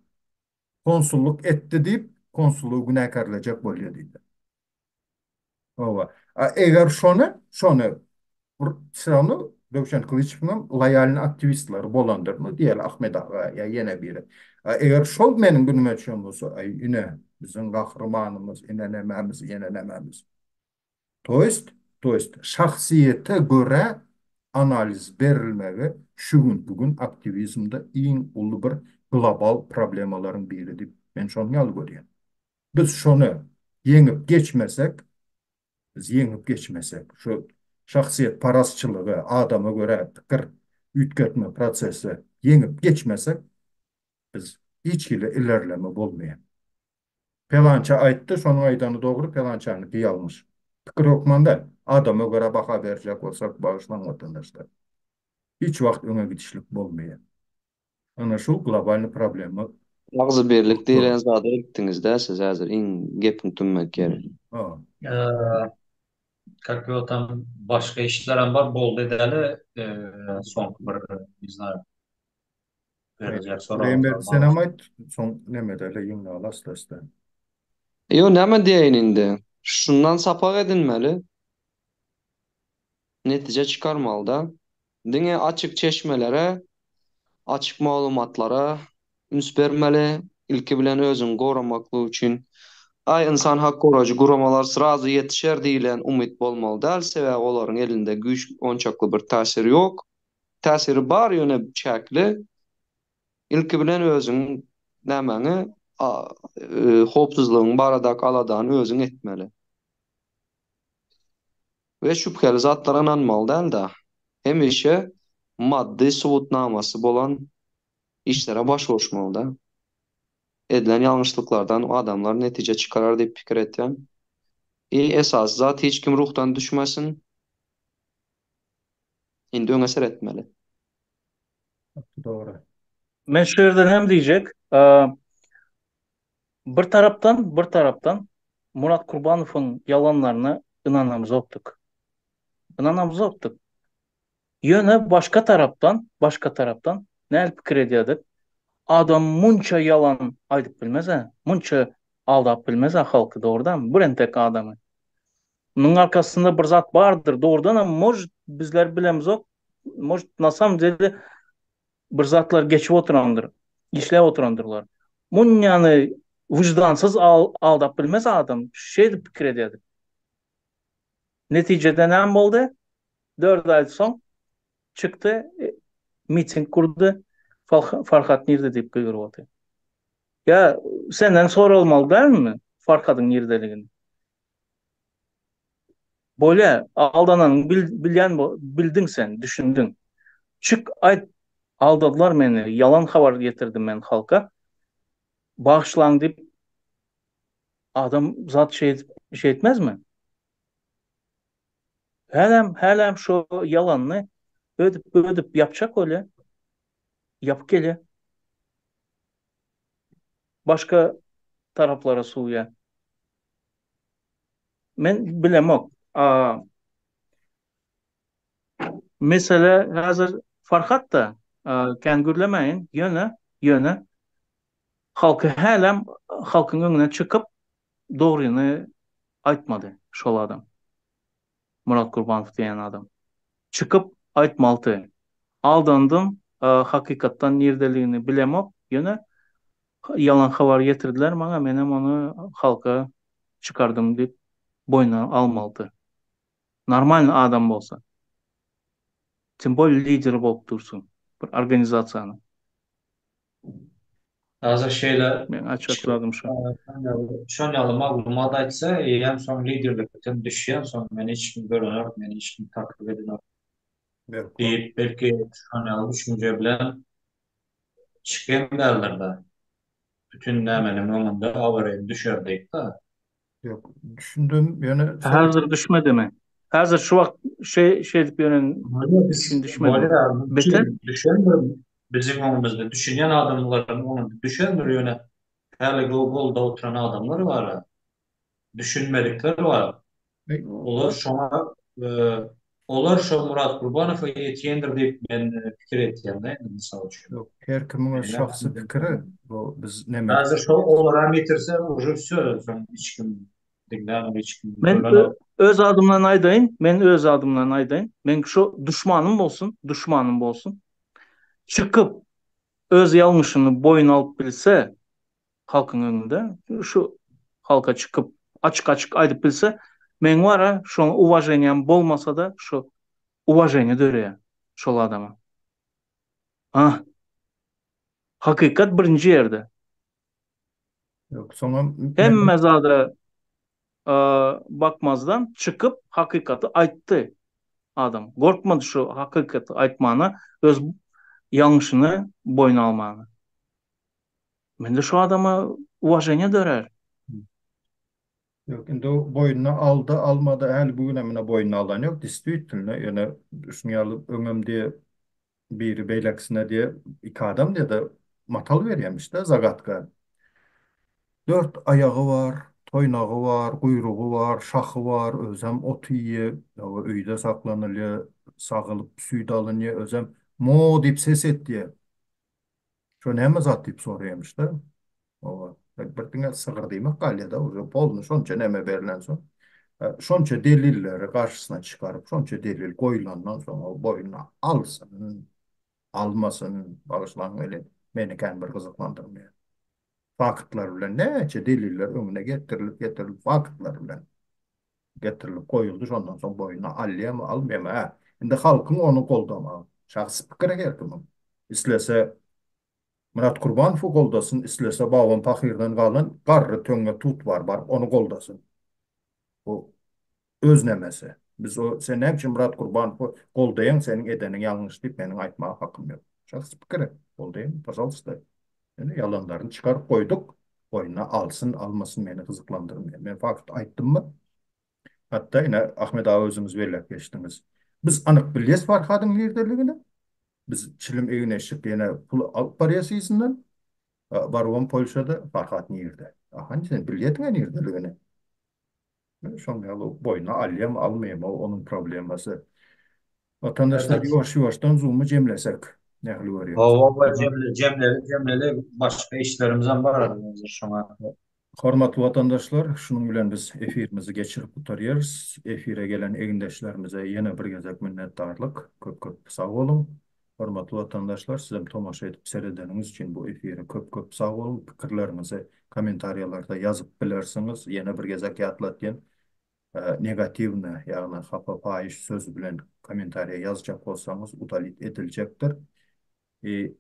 konsulluk etdi diýip, konsulluğu günäkärlejek bolýar diýdi. Owa. Eger şonu Sıranu Rövşen Kılıçev'nin loyalini aktivistleri bolandır mı diyelim Ahmet Ağa ya yine biri. Eğer şol menin günüme çön bolsa ay yine bizim kahramanımız yine nememiz yine nememiz. Toist toist şahsiyete göre analiz berilmegi şu gün bugün aktivizmde iň uly bir global problemaların biri dip men şonu ýaly görýän. Biz şonu yeňip geçmesek biz yeňip geçmesek, şu şahsiyet parasçılığı, adama göre fikir ütketme prosesi yeňip geçmesek, biz hiç ile ilerleme bolmaýan. Pelança aýtdy, şonuň aýdany dogry, pelançany ýalňyş. Pikir okmanda adama göre baka berjek bolsak, bagyşlaň watandaşlar. Hiç wagt öňe gidişlik bolmaýan. Ana şu global problema. Agzy berlik diýilen zada gitdiňizde siz häzir gepini tümmek gerek. Ha, Как его там başka işler var bol dedeli son bir bizler verecek Reýin sorular berdi sen var. hem aýt, soň nemedele ýyňy alasda. Yo, näme diýeň indi? Şundan sapak edilmeli. Netije çıkarmalı da. Diňe açyk çeşmelere, açyk maglumatlara üns bermeli. İlki bilen özüň goramaklygy üçin. Ay insan hak goraýjy guramalar srazy ýetişer diýilen umyt bolmaly däl, sebäbi olaryň elinde güç onçakly bir täsiri ýok. Täsiri bar ýöne çäkli. İlki bilen özüň nämäni hopsuzlygyň baradaky aladan özüň etmeli. Ve şüpheli zatlara inanmaly däl-de. Hemişe maddi subutnamasy bolan işlere baş goşmaly da. Edilen ýalňyşlyklardan o adamlar netije çıkarar diýip pikir etýän. Esas zat hiç kim ruhtan düşmesin. Indi öňe ser etmeli. Doğru. Men şu yerden hem diyecek, bir taraftan Murat Kurbanov'un yalanlarına inanmamız optuk. Yöne başka taraftan ne fikir ediyorduk? Adam munça yalan aydıp bilmez ha. Munça aldap bilmez ha halkı doğrudan. Bu rentek adamı. Bunun arkasında bir zat vardır doğrudan ama может bizler bilemiz ok. Может на самом деле bir zatlar geçip oturandır. İşlep oturandırlar. Bunun yani vicdansız aldap bilmez adam. Şey de fikir ediyordu. Neticede ne oldu? 4 ay son çıktı, miting kurdu. Farhat nerede deyip kıyırıyordu. Ya senden sorulmalı değil mi? Farhat'ın neredeligini. Böyle aldanan bildin sen, düşündün. Çık ay aldadılar beni. Yalan haber getirdim ben halka. Bağışlan deyip adam zat şey etmez mi? Helem şu yalanını ödüp yapacak öyle. Yapıp gele. Başka taraflara suya. Men bilemok. Mesela hazır Farhat da kengürlemeyin yöne halkın önüne çıkıp doğruyunu aytmadı şol adam. Murat Kurbanov diyen adam. Çıkıp aytmalı. Aldandım. Hakikattan nerdeligini bilemok. Yöne yalan haber getirdiler bana. Menem onu halka çıkardım deyip boyuna almalı. Normal adam bolsa. Тем более lider bolup dursun. Bir organizasyany. Hazır şeyler Men açıkladım şu. şonyalı maglumat aytsa, hem son liderlikten düşýän, son meni hiç kim görenör, meni hiç kim takip edenör diýip belki şonyalı düşünje bilen çıkýan derler. Bütün nämenin öňünde awareň düşerdek da. Yok. Düşündüm yani Hazır düşmedi mi? Hazır şu vakt şey edip yönen Biz düşün düşmedi mi? böyle Beter? düşen bizim önümüzde düşünen adamların onu düşünmüyor yöne. Hele Google'da oturan adamlar var. Düşünmedikleri var. Olar O şoňa olar şo Murat Kurbanow'a ýetýändir diýip men pikir etýän-de misal üçin. yok, her kimin öz şahsy pikiri. Bu biz nemek Häzir şo olara bitirse uje söz hiç kim dinlämän hiç kim Men ölen öz adımdan aydayın. Men öz adımdan aydayın. Men şu düşmanım bolsun, düşmanım bolsun. Çıkıp öz yanlışını boyun alıp bilse halkın önünde şu halka çıkıp açık açık aydıp bilse men var şu uvajeniyem bolmasa da şu uvajeniya döreýär şol adama. Ah, hakikat birinci yerde. yok. Sonra Hemme zada bakmazdan çıkıp hakikati aytdı adam. Korkmadı şu hakikati aytmana, öz yanlışını boyuna almana. Men de şu adama уважение dörer. yok, indi o boynuna aldı, almadı, hal bugün emine boynuna alan yok. Dispütünle, yani düşünýärli öňem diye biri beyleksine diye iki adam diye de matal verýärmiş de Zagatka. Dört ayağı var, toynağı var, kuyruğu var, şahı var, özem otu yiye, o öýde saklanylýar, sagılıp süýde alınýar, özem mo dip ses etdi. Şo näme zat dip soraýarmış da. O birdiňe sygyr diýmek galýa da, o bolny şonça näme berilen soň. Şonça delilleri karşısına çıkarıp, şonça delil koyulandan sonra o boynuna alsın, almasın, bağışlan öyle beni kendi bir kızıklandırmıyor. Fakıtlar bilen neçe deliller önüne getirilip fakıtlar bilen getirilip koyuldu. Ondan sonra boyuna allıya mı almaya mı? Ha. Şimdi halkın onu koldama. Şahsı pikire geldi mi? İslese Murat Kurbanov koldasın, islese Bavan Pakir'den kalan qarrı töňe tut var, onu koldasın. Bu özlemesi. Biz o sen ne biçim Murat Kurbanov koldayan senin edenin yanlış deyip benim aytmaya hakkım yok. Şahsı pikire. Koldayan, pazarlısı. Yani yalanlarını çıkarıp koyduk. Boynuna alsın, almasın beni kızıklandırmıyor. Ben fakat ayttım mı? Hatta yine Ahmet Ağa özümüz verilip geçtiniz. Biz anık bilýäs Farhad'ın liderligini. Biz çilim evine çıkıp yine pul alıp barýasysyňdan. Barwan Polşada Farhad nirde. Hançe sen bilýätiň liderligini. Şoň ýaly boyuna alýam, almaýam, o onun problemasy. Vatandaşlar Evet. ýavaş ýavaşdan zoomy jemlesek. Nähili görýär. Hava cemleri başka işlerimizden var hazır şoňa. Hormatly vatandaşlar, şunun bilen biz efirimizi geçirip gutarýarys. Efire gelen egindeşlerimize ýene bir gezek minnetdarlyk. Köp-köp sag bolun. Hormatly vatandaşlar, sizem tomaşa edip seredeniňiz üçin bu efiri köp-köp sag bolun. Pikirlerinizi kommentariýalarda ýazyp bilersiňiz. Ýene bir gezek ýatlatýan negativni, ýagny hapa paýyş sözü bilen kommentariýa ýazjak bolsaňyz utalit ediljekdir.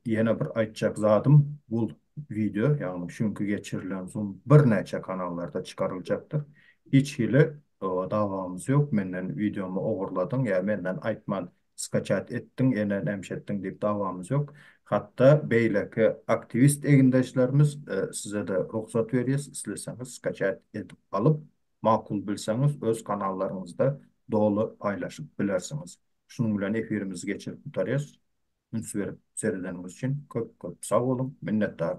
Yine bir aytjak zadım bu video yani çünkü geçirilen Zoom bir neçe kanallarda çıkarılacaktır. Hiç hile davamız yok. Menden videomu oğurladın ya menden aytman skaçat ettin, enen emşettin deyip davamız yok. Hatta beyleki aktivist egindeşlerimiz size de ruhsat veriyoruz. İsteseniz skaçat edip alıp makul bilseniz öz kanallarınızda dolu paylaşıp bilersiniz. Şunun bilen efirimizi geçirip tutarız. Üns verip seyredeniniz için köp köp sağ olun, minnettar.